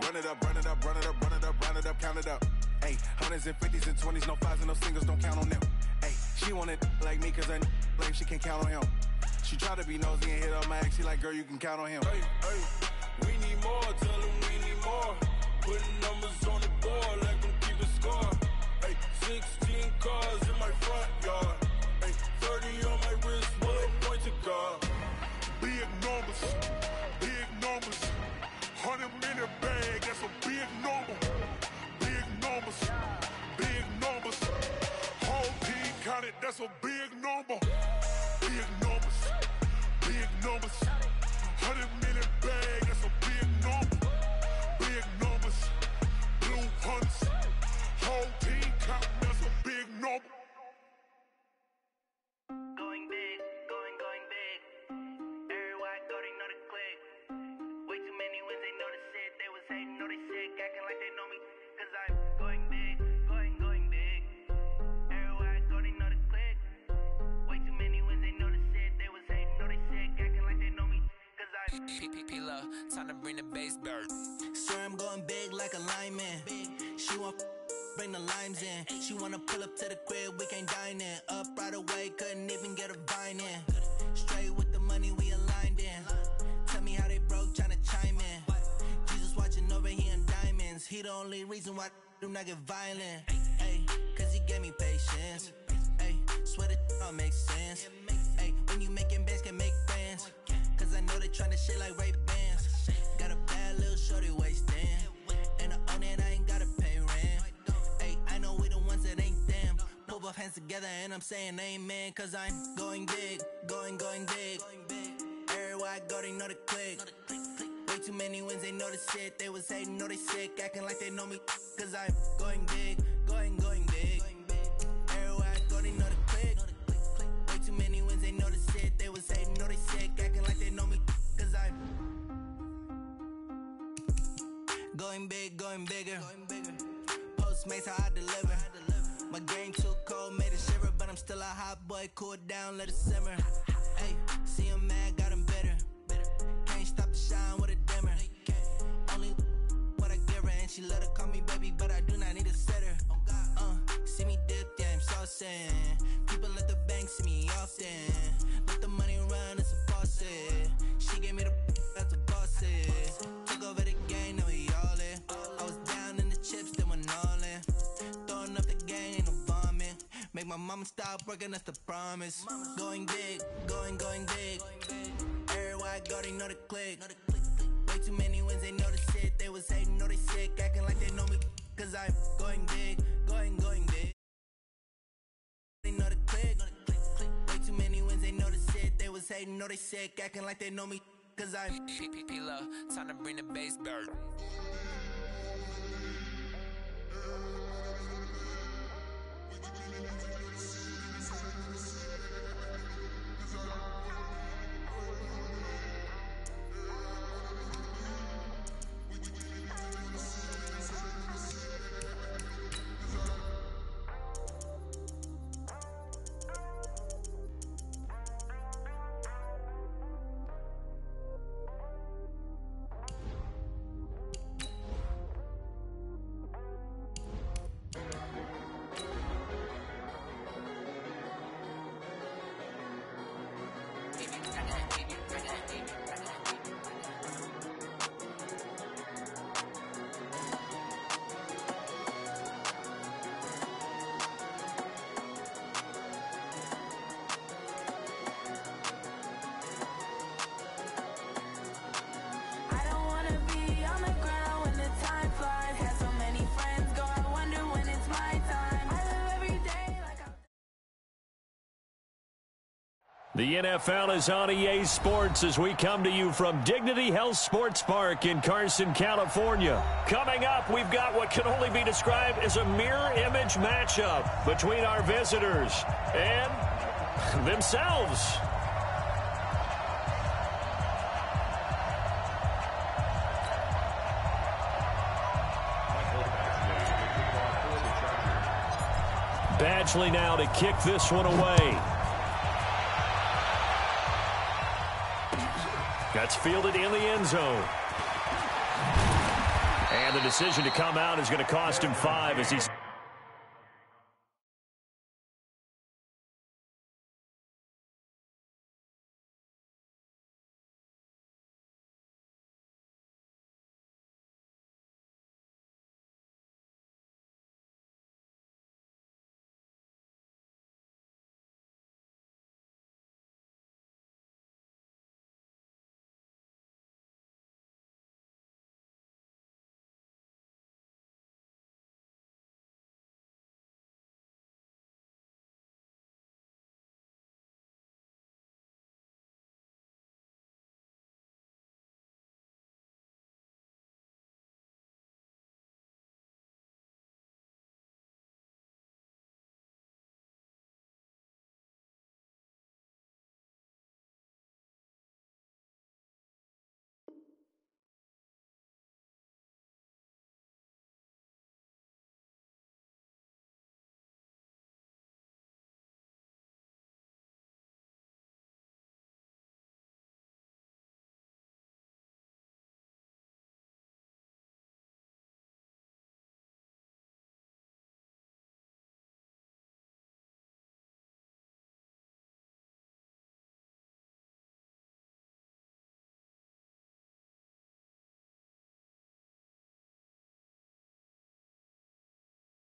Run it up, run it up, run it up, run it up, run it up, count it up. Hey, hundreds and 50s and 20s, no 5s and no singles, don't count on them. Hey, she want it like me, cause I blame she can't count on him. She try to be nosy and hit up my ex, she like, girl, you can count on him. Hey, we need more, tell them we need more. Putting numbers on the board like I'm keeping score. Hey, 16 cars in my front yard. Hey, 30 on my wrist, one point to guard. Big numbers, 100 minute bag, that's a big number. Big numbers, whole team counted, that's a big number. Big numbers, 100 minute bag, that's a big number. Big numbers, blue hunts, whole team counting, that's a big number. Going big, going big. Everywhere I go, they know the click. Way too many wins, they know the shit. They was hating, know they sick, acting like they know me. Cause I'm going big, going big. Everywhere I go, they know the click. Way too many wins, they know the shit. They was hating, know they sick, acting like they know me. Cause I'm P-P-P-Love, time to bring the bass bird. swear I'm going big like a lineman. She want bring the limes in. She wanna pull up to the crib, we can't dine in. Up right away, couldn't even get a vine in. Straight with the money, we aligned in. Tell me how they broke, tryna chime in. Jesus watching over here in diamonds. He the only reason why I do not get violent. Ay, cause he gave me patience. Ay, swear that all makes sense. Ay, when you making bands, can make friends. Cause I know they tryna shit like Ray-Bans. Got a bad little shorty wasting. And I own it, I ain't gotta pay rent. Ay, I know we the ones that ain't them. Pull both hands together and I'm saying amen. Cause I'm going big, going big. Everywhere I go, they know the click. Way too many wins, they know the shit. They was hating, know they sick, acting like they know me. Cause I'm going big, going big. Everywhere I go, they know the click. Way too many wins, they know the shit. They was hating, know they sick, acting like they know me. Cause I'm going big, going bigger. Postmates, how I deliver. My game too cold, made it shiver. But I'm still a hot boy, cool it down, let it simmer. Hey, see him mad, got him bitter. Can't stop the shine with a dimmer. Only what I give her, and she let her call me baby, but I do not need a sitter. See me dip, yeah, I'm saucing. People at the bank see me often. Let the money run, it's a faucet. She gave me the that's a boss it. Took over the game, now we all in. I was down in the chips, then went all in. Throwing up the game, ain't no bombing. Make my mama stop working, that's the promise. Going big, going big. Everywhere I go, they know the click. Way too many wins, they know the shit. They was hating, know they sick, acting like they know me. Cause I'm going big, going big. They know the click. Way too many wins, they know the shit. They was hating, know they sick, acting like they know me. Cause I'm P-P-P-Love, time to bring the bass bird. The NFL is on EA Sports as we come to you from Dignity Health Sports Park in Carson, California. Coming up, we've got what can only be described as a mirror image matchup between our visitors and themselves. Badgley now to kick this one away. That's fielded in the end zone. And the decision to come out is going to cost him 5 as he's...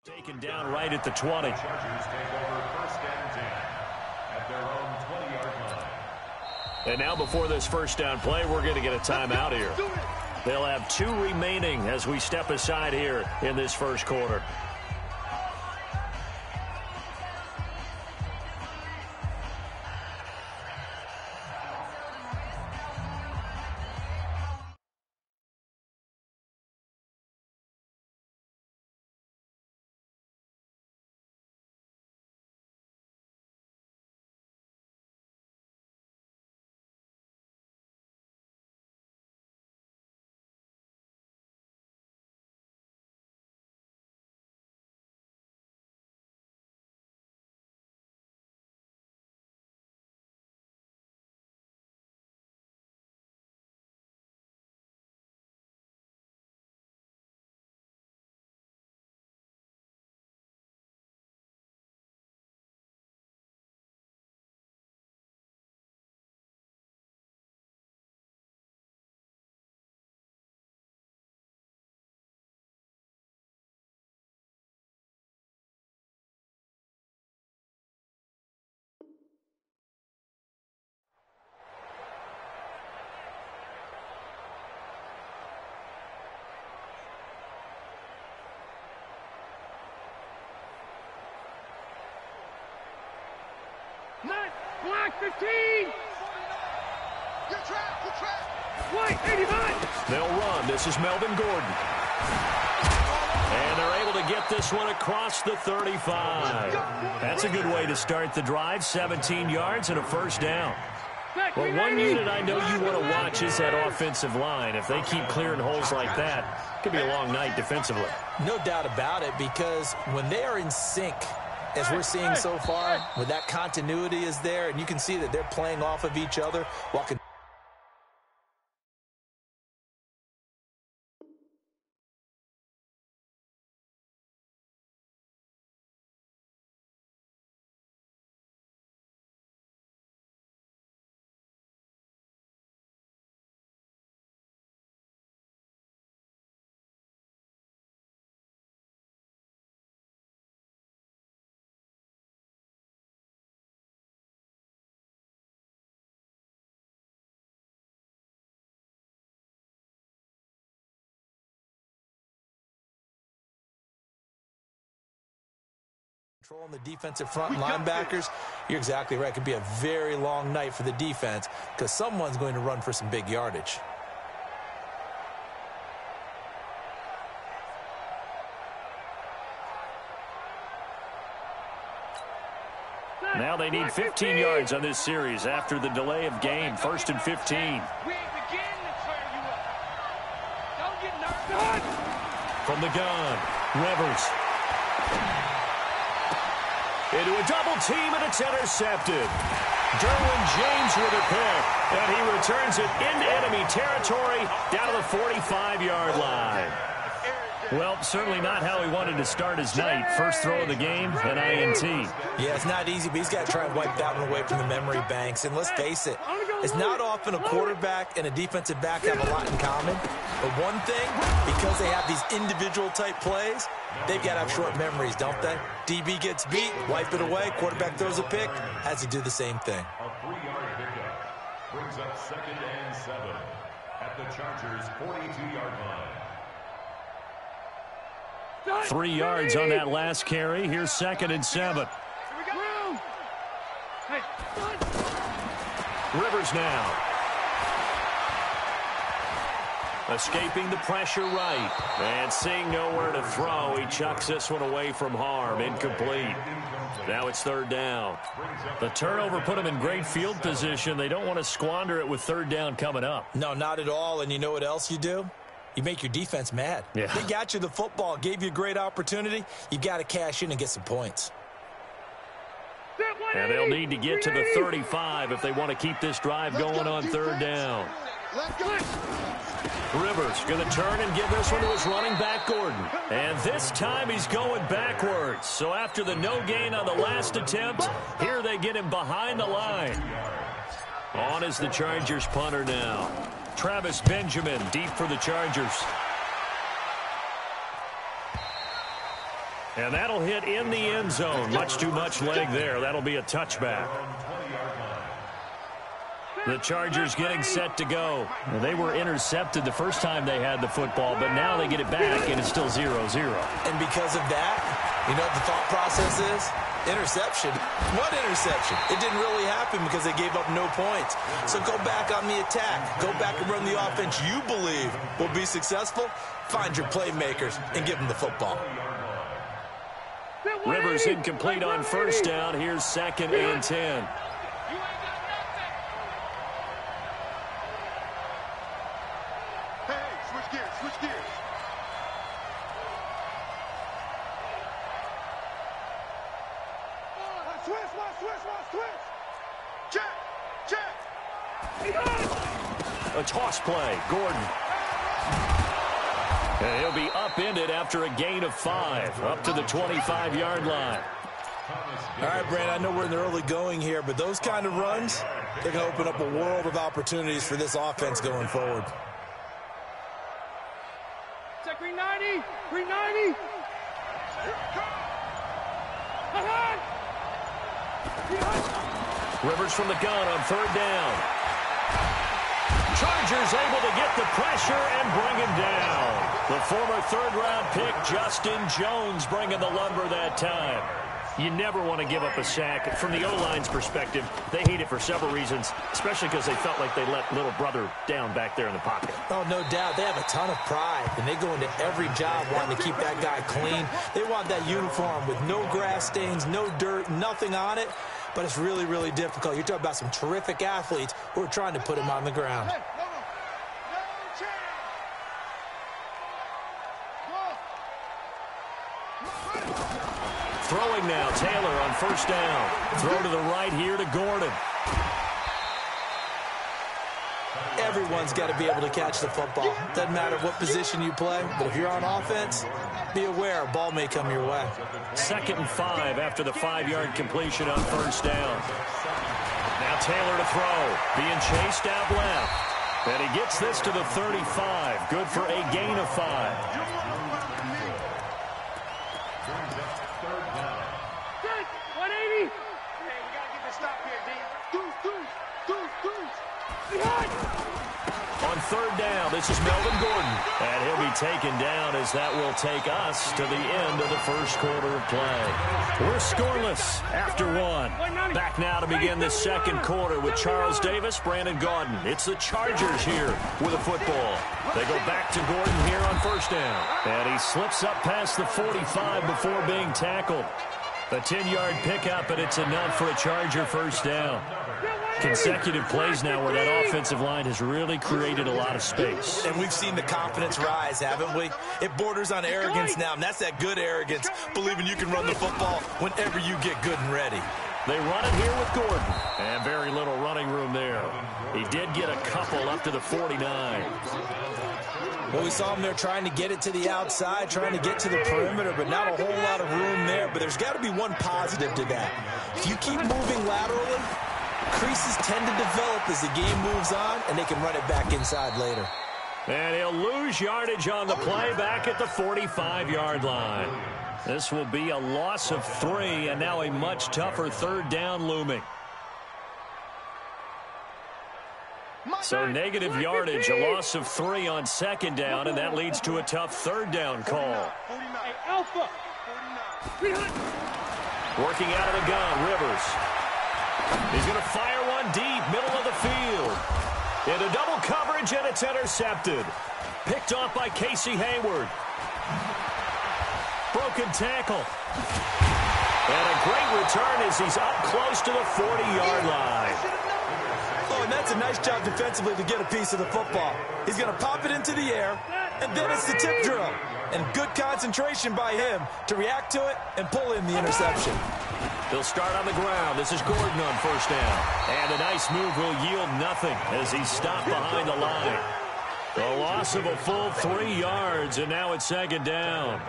Taken down right at the 20. Chargers take over 1st and 10 at their own 20-yard line. And now before this first down play, we're going to get a timeout here. They'll have 2 remaining as we step aside here in this first quarter. Black 15! Good trap, good trap. White 89! They'll run. This is Melvin Gordon. And they're able to get this one across the 35. That's a good way to start the drive. 17 yards and a first down. Well, one unit I know you want to watch is that offensive line. If they keep clearing holes like that, it could be a long night defensively. No doubt about it, because when they are in sync, as we're seeing so far, when that continuity is there, and you can see that they're playing off of each other while controlling the defensive front linebackers. You're exactly right. It could be a very long night for the defense because someone's going to run for some big yardage. Now they need 15 yards on this series after the delay of game. 1st and 15. We ain't beginning to clear you up. Don't get nervous. From the gun, Rivers. into a double team, and it's intercepted. Derwin James with a pick, and he returns it into enemy territory down to the 45-yard line. Well, certainly not how he wanted to start his night. First throw of the game, an INT. Yeah, it's not easy, but he's got to try and wipe that one away from the memory banks. And let's face it, it's not often a quarterback and a defensive back have a lot in common. But one thing, because they have these individual-type plays, they've got to have short memories, don't they? DB gets beat, wipe it away, quarterback throws a pick, has to do the same thing. A 3-yard pickup brings up 2nd and 7 at the Chargers' 42-yard line. 3 yards on that last carry. Here's 2nd and 7. Rivers now. Escaping the pressure right. And seeing nowhere to throw, he chucks this one away from harm. Incomplete. Now it's 3rd down. The turnover put him in great field position. They don't want to squander it with 3rd down coming up. No, not at all. And you know what else you do? You make your defense mad. Yeah. They got you the football, gave you a great opportunity. You got to cash in and get some points. And they'll need to get to the 35 if they want to keep this drive going on 3rd down. Rivers going to turn and give this one to his running back, Gordon. And this time he's going backwards. So after the no gain on the last attempt, here they get him behind the line. On is the Chargers punter now. Travis Benjamin deep for the Chargers. And that'll hit in the end zone. Much too much leg there. That'll be a touchback. The Chargers getting set to go. They were intercepted the first time they had the football, but now they get it back, and it's still 0-0. And because of that, you know what the thought process is? Interception. What interception? It didn't really happen because they gave up no points. So go back on the attack. Go back and run the offense you believe will be successful. Find your playmakers and give them the football. Rivers incomplete on 1st down. Here's 2nd and 10. Switch gears. Check. A toss play. Gordon. And he'll be upended after a gain of 5. Up to the 25-yard line. All right, Brandon, I know we're in the early going here, but those kind of runs, they're going to open up a world of opportunities for this offense going forward. Check 390. 390. Rivers from the gun on 3rd down. Chargers able to get the pressure and bring him down. The former 3rd-round pick, Justin Jones, bringing the lumber that time. You never want to give up a sack. From the O-line's perspective, they hate it for several reasons, especially because they felt like they let little brother down back there in the pocket. Oh, no doubt. They have a ton of pride, and they go into every job wanting to keep that guy clean. They want that uniform with no grass stains, no dirt, nothing on it. But it's really, really difficult. You're talking about some terrific athletes who are trying to put him on the ground. Throwing now, Taylor on 1st down. Throw to the right here to Gordon. Everyone's got to be able to catch the football. Doesn't matter what position you play, but if you're on offense, be aware a ball may come your way. 2nd and 5 after the 5-yard completion on 1st down. Now Taylor to throw. Being chased out left. And he gets this to the 35. Good for a gain of 5. 180. Hey, we got to get this stop here, D. On 3rd down, this is Melvin Gordon. And he'll be taken down as that will take us to the end of the 1st quarter of play. We're scoreless after 1. Back now to begin the 2nd quarter with Charles Davis, Brandon Gaudin. It's the Chargers here with a football. They go back to Gordon here on 1st down. And he slips up past the 45 before being tackled. A 10-yard pickup, and it's enough for a Charger 1st down. consecutive plays now where that offensive line has really created a lot of space. And we've seen the confidence rise, haven't we? It borders on arrogance now, and that's that good arrogance, believing you can run the football whenever you get good and ready. They run it here with Gordon, and very little running room there. He did get a couple up to the 49. Well, we saw him there trying to get it to the outside, trying to get to the perimeter, but not a whole lot of room there. But there's got to be one positive to that. If you keep moving laterally, creases tend to develop as the game moves on, and they can run it back inside later. And he'll lose yardage on the play back at the 45-yard line. This will be a loss of 3, and now a much tougher third down looming. So negative yardage, a loss of 3 on second down, and that leads to a tough third down call. Working out of the gun, Rivers. He's going to fire one deep, middle of the field. Into double coverage, and it's intercepted. Picked off by Casey Hayward. Broken tackle. And a great return as he's up close to the 40-yard line. Oh, and that's a nice job defensively to get a piece of the football. He's going to pop it into the air, and then it's the tip drill. And good concentration by him to react to it and pull in the interception. They'll start on the ground. This is Gordon on first down. And a nice move will yield nothing as he's stopped behind the line. A loss of a full 3 yards, and now it's second down.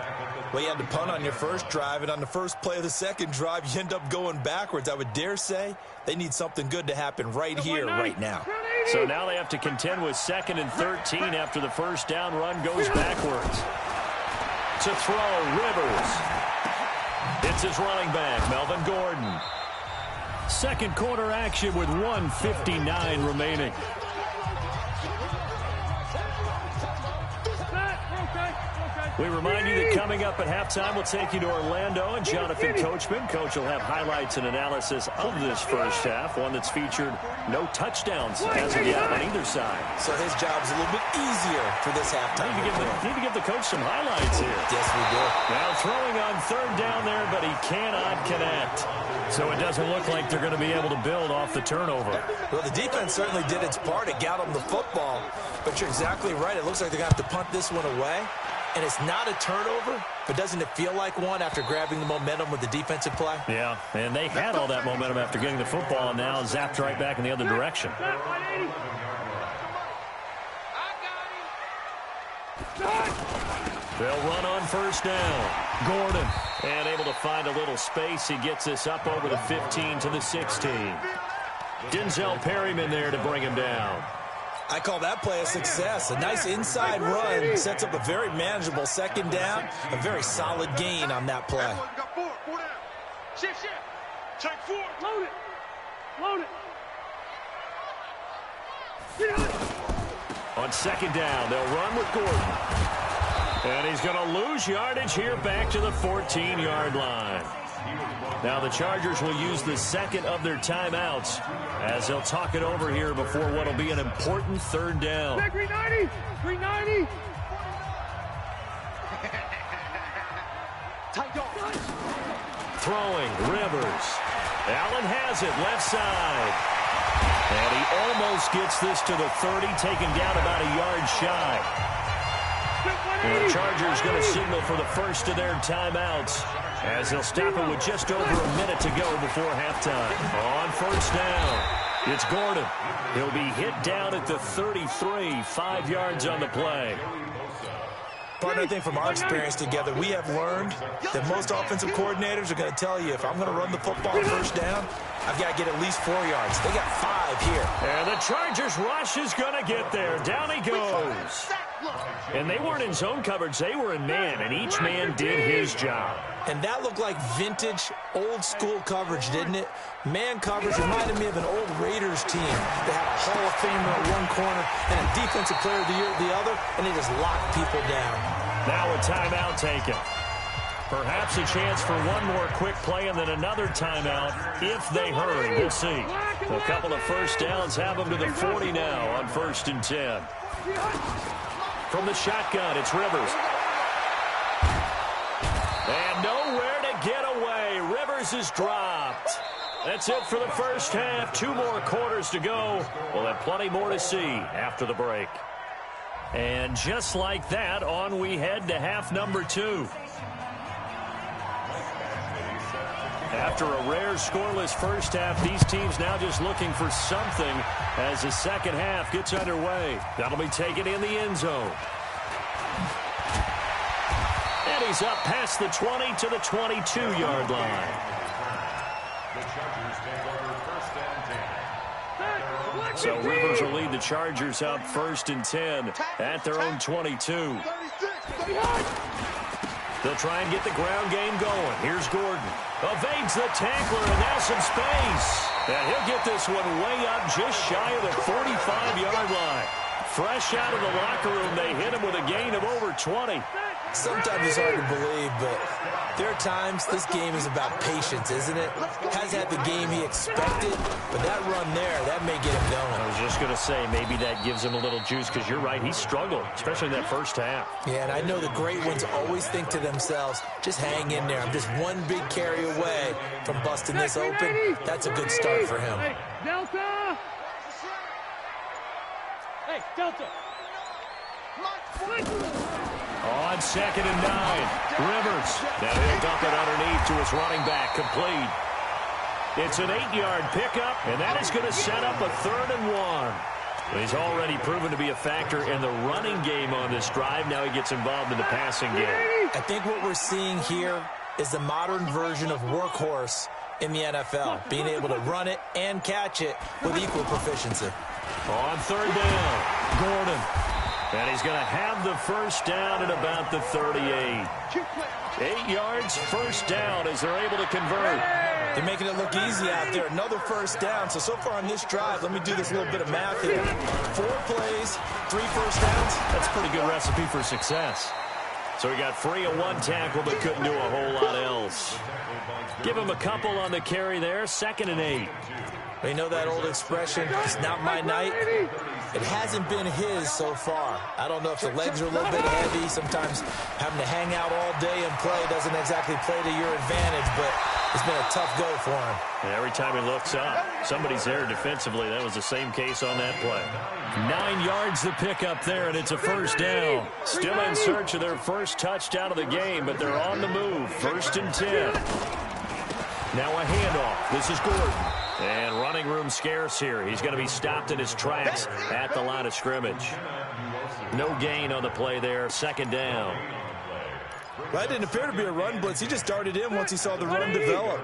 Well, you had to punt on your first drive, and on the first play of the second drive, you end up going backwards. I would dare say they need something good to happen right here, right now. So now they have to contend with 2nd and 13 after the first down run goes backwards. To throw, Rivers. It's his running back, Melvin Gordon. Second quarter action with 1:59 remaining. We remind you that coming up at halftime, we'll take you to Orlando and Jonathan Coachman. Coach will have highlights and analysis of this first half, one that's featured no touchdowns as of yet on either side. So his job's a little bit easier for this halftime. Need to give the coach some highlights here. Yes, we do. Now throwing on third down there, but he cannot connect. So it doesn't look like they're going to be able to build off the turnover. Well, the defense certainly did its part. It got them the football. But you're exactly right. It looks like they're going to have to punt this one away. And it's not a turnover, but doesn't it feel like one after grabbing the momentum with the defensive play? Yeah, and they had all that momentum after getting the football, and now zapped right back in the other direction. They'll run on first down. Gordon, and able to find a little space. He gets this up over the 15 to the 16. Denzel Perryman there to bring him down. I call that play a success. A nice inside run sets up a very manageable second down. A very solid gain on that play. Shift. Take 4. Load it. On second down, they'll run with Gordon. And he's going to lose yardage here back to the 14-yard line. Now the Chargers will use the second of their timeouts as they'll talk it over here before what will be an important third down. 390. Throwing, Rivers. Allen has it, left side. And he almost gets this to the 30, taken down about a yard shy. And the Chargers going to signal for the first of their timeouts as they'll stop it with just over a minute to go before halftime. On first down, it's Gordon. He'll be hit down at the 33, 5 yards on the play. Partner, I think from our experience together, we have learned that most offensive coordinators are going to tell you, if I'm going to run the football first down, I've got to get at least 4 yards. They got 5 here. And the Chargers rush is going to get there. Down he goes. And they weren't in zone coverage. They were in man, and each man did his job. And that looked like vintage, old-school coverage, didn't it? Man coverage reminded me of an old Raiders team that had a Hall of Famer at one corner and a Defensive Player of the Year at the other, and they just locked people down. Now a timeout taken. Perhaps a chance for one more quick play and then another timeout if they hurry. We'll see. A couple of first downs have them to the 40 now on 1st and 10. From the shotgun, it's Rivers. And nowhere to get away. Rivers is dropped. That's it for the first half. 2 more quarters to go. We'll have plenty more to see after the break. And just like that, on we head to half number 2. After a rare scoreless first half, these teams now just looking for something as the second half gets underway. That'll be taken in the end zone. And he's up past the 20 to the 22-yard line. So Rivers will lead the Chargers up 1st and 10 at their own 22. They'll try and get the ground game going. Here's Gordon. Evades the tackler, and now some space. And he'll get this one way up just shy of the 45-yard line. Fresh out of the locker room, they hit him with a gain of over 20. Sometimes it's hard to believe, but there are times this game is about patience, isn't it? Has had the game he expected, but that run there, that may get him going. I was just going to say, maybe that gives him a little juice, because you're right, he struggled, especially in that first half. Yeah, and I know the great ones always think to themselves, just hang in there. I'm just one big carry away from busting this open. That's a good start for him. Hey, Delta! Hey, Delta! On 2nd and 9, Rivers. Now he'll dump it underneath to his running back, complete. It's an 8-yard pickup, and that is going to set up a 3rd and 1. He's already proven to be a factor in the running game on this drive. Now he gets involved in the passing game. I think what we're seeing here is the modern version of workhorse in the NFL, being able to run it and catch it with equal proficiency. On 3rd down, Gordon. And he's going to have the first down at about the 38. 8 yards, first down as they're able to convert. They're making it look easy out there. Another first down. So far on this drive, let me do this little bit of math here. 4 plays, 3 first downs. That's a pretty good recipe for success. So he got free of 1 tackle but couldn't do a whole lot else. Give him a couple on the carry there, 2nd and 8. You know that old expression, it's not my night? It hasn't been his so far. I don't know if the legs are a little bit heavy. Sometimes having to hang out all day and play doesn't exactly play to your advantage, but it's been a tough go for him. And every time he looks up, somebody's there defensively. That was the same case on that play. 9 yards the pickup there, and it's a first down. Still in search of their first touchdown of the game, but they're on the move. 1st and 10. Now a handoff. This is Gordon. And running room scarce here. He's going to be stopped in his tracks at the line of scrimmage. No gain on the play there. 2nd down. That didn't appear to be a run blitz. He just darted in once he saw the run develop.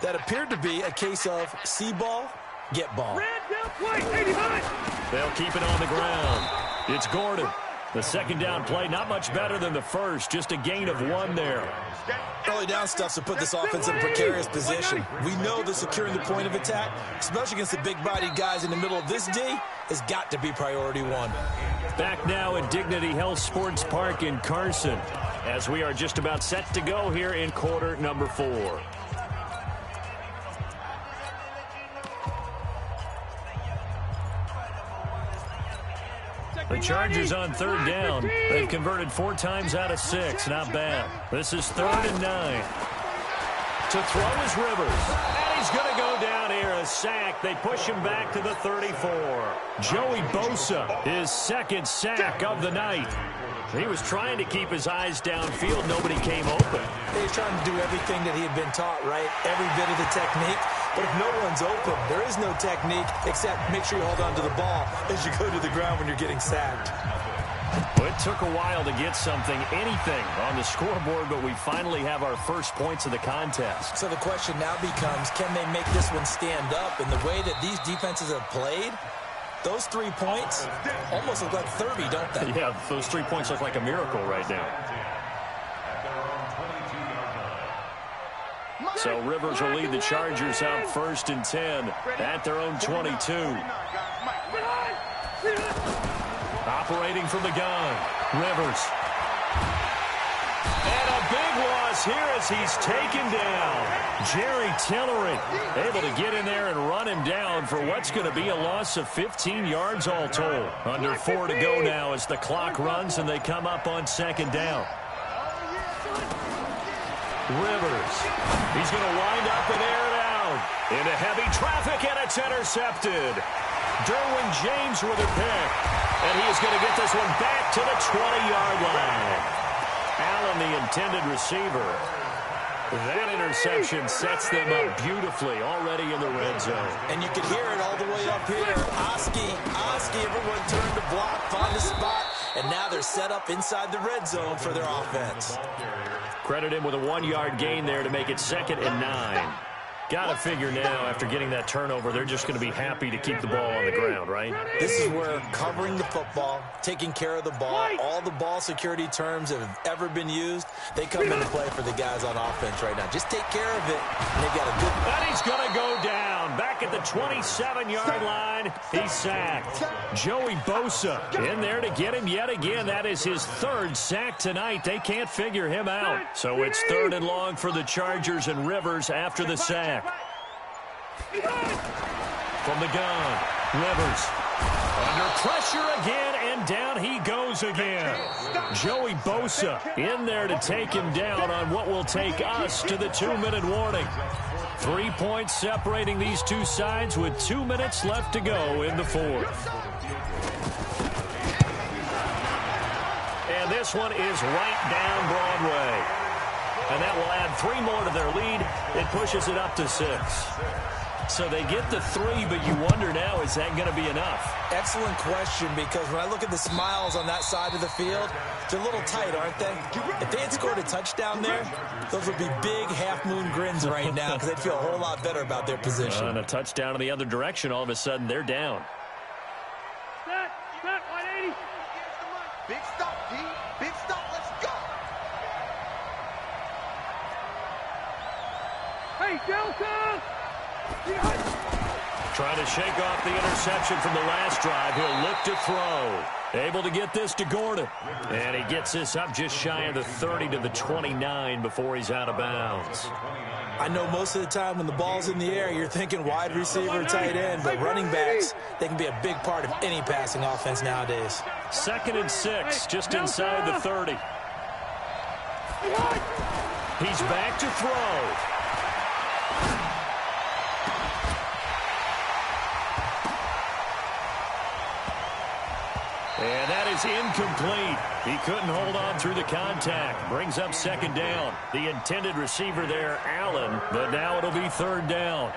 That appeared to be a case of see ball, get ball. They'll keep it on the ground. It's Gordon. The 2nd down play, not much better than the first. Just a gain of 1 there. Early down stuff's to put this offense in a precarious position. We know that securing the point of attack, especially against the big-bodied guys in the middle of this D, has got to be priority 1. Back now at Dignity Health Sports Park in Carson, as we are just about set to go here in quarter number 4. The Chargers on 3rd down. They've converted 4 times out of 6. Not bad. This is 3rd and 9. To throw is Rivers. And he's going to go down here. A sack. They push him back to the 34. Joey Bosa, his 2nd sack of the night. He was trying to keep his eyes downfield. Nobody came open. He was trying to do everything that he had been taught, right? Every bit of the technique. But if no one's open, there is no technique except make sure you hold on to the ball as you go to the ground when you're getting sacked. Well, it took a while to get anything on the scoreboard, but we finally have our first points of the contest. So the question now becomes, can they make this one stand up? And the way that these defenses have played, those 3 points almost look like 30, don't they? Yeah, those 3 points look like a miracle right now. So Rivers will lead the Chargers up 1st and 10 at their own 22. Operating from the gun, Rivers. And a big loss here as he's taken down. Jerry Tillery able to get in there and run him down for what's going to be a loss of 15 yards all told. Under 4 to go now as the clock runs and they come up on 2nd down. Rivers. He's going to wind up and air it out. down into heavy traffic, and it's intercepted. Derwin James with a pick, and he is going to get this one back to the 20-yard line. Allen, the intended receiver. That interception sets them up beautifully already in the red zone. And you can hear it all the way up here. Oski, everyone turned to block, find a spot, and now they're set up inside the red zone for their offense. Credit him with a 1-yard gain there to make it 2nd and 9. Got to figure now, after getting that turnover, they're just going to be happy to keep the ball on the ground, right? This is where covering the football, taking care of the ball, all the ball security terms that have ever been used, they come into play for the guys on offense right now. Just take care of it, and they've got a good... And he's going to go down. Back at the 27-yard line, he's sacked. Joey Bosa in there to get him yet again. That is his 3rd sack tonight. They can't figure him out. So it's 3rd and long for the Chargers, and Rivers after the sack. From the gun, Rivers under pressure again, and down he goes again. Joey Bosa in there to take him down on what will take us to the 2-minute warning. 3 points separating these two sides with 2 minutes left to go in the 4th. And this one is right down Broadway. And that will add 3 more to their lead. It pushes it up to 6. So they get the 3, but you wonder now, is that going to be enough? Excellent question, because when I look at the smiles on that side of the field, they're a little tight, aren't they? If they had scored a touchdown there, those would be big half-moon grins right now, because they'd feel a whole lot better about their position. And a touchdown in the other direction, all of a sudden, they're down. Set, 180. Big stop, D. Big stop. Let's go. Hey, Delta! Trying to shake off the interception from the last drive. He'll look to throw. Able to get this to Gordon. And he gets this up just shy of the 30 to the 29 before he's out of bounds. I know most of the time when the ball's in the air, you're thinking wide receiver, tight end, but running backs, they can be a big part of any passing offense nowadays. 2nd and 6, just inside the 30. He's back to throw. And that is incomplete. He couldn't hold on through the contact. Brings up 2nd down. The intended receiver there, Allen, but now it'll be 3rd down.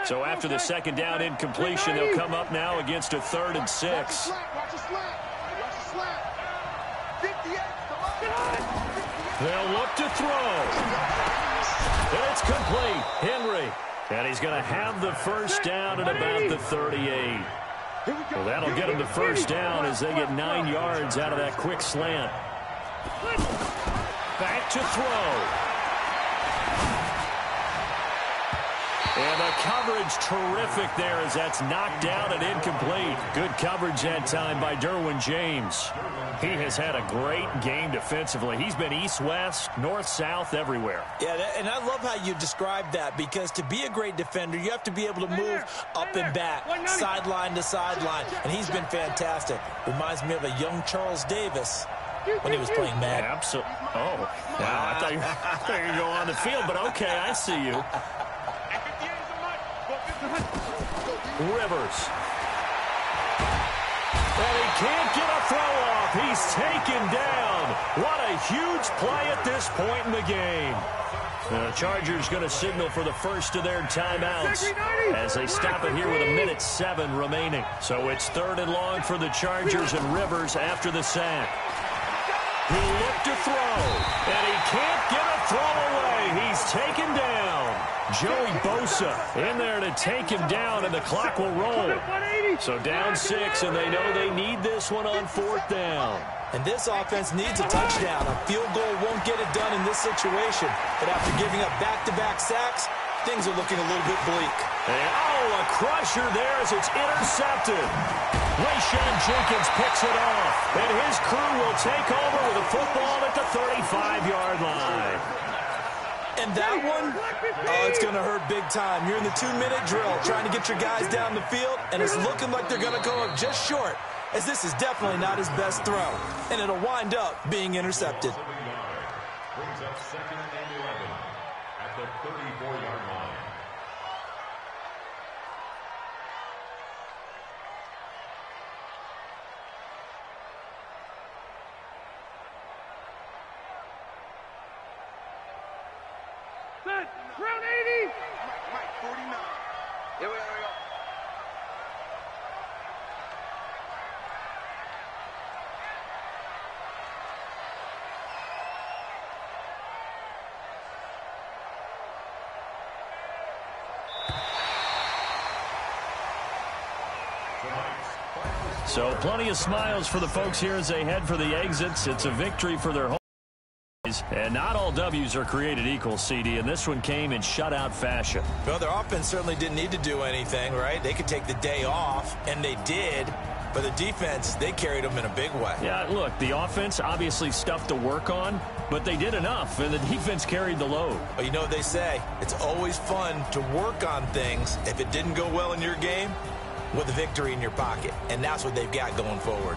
So after the 2nd down incompletion, they'll come up now against a 3rd and 6. They'll look to throw. And it's complete. Henry. And he's going to have the 1st down at about the 38. Well, that'll get him the 1st down as they get 9 yards out of that quick slant. Back to throw. And the coverage terrific there as that's knocked down and incomplete. Good coverage that time by Derwin James. He has had a great game defensively. He's been east-west, north-south, everywhere. Yeah, and I love how you described that, because to be a great defender, you have to be able to move up and back, sideline to sideline, and he's been fantastic. Reminds me of a young Charles Davis when he was playing Madden. Absolutely. Oh, wow. I thought you were going to go on the field, but okay, I see you. Rivers. And he can't get a throw off. He's taken down. What a huge play at this point in the game. The Chargers going to signal for the first of their timeouts as they stop it here with 1:07 remaining. So it's 3rd and long for the Chargers, and Rivers after the sack. He'll look to throw, and he can't get a throw away. He's taken down. Joey Bosa in there to take him down, and the clock will roll. So down 6, and they know they need this one on 4th down. And this offense needs a touchdown. A field goal won't get it done in this situation. But after giving up back-to-back sacks, things are looking a little bit bleak. And, oh, a crusher there as it's intercepted. Rayshawn Jenkins picks it off, and his crew will take over with a football at the 35-yard line. And that one, oh, it's going to hurt big time. You're in the 2-minute drill trying to get your guys down the field, and it's looking like they're going to go up just short, as this is definitely not his best throw, and it'll wind up being intercepted. Brings up 2nd and 11 at the 34-yard line. Round 80. Mike, 49. Here we go. So plenty of smiles for the folks here as they head for the exits. It's a victory for their home. And not all W's are created equal, CD, and this one came in shutout fashion. Well, their offense certainly didn't need to do anything, right? They could take the day off, and they did. But the defense, they carried them in a big way. Yeah, look, the offense, obviously stuff to work on, but they did enough, and the defense carried the load. But you know what they say, it's always fun to work on things if it didn't go well in your game with a victory in your pocket. And that's what they've got going forward.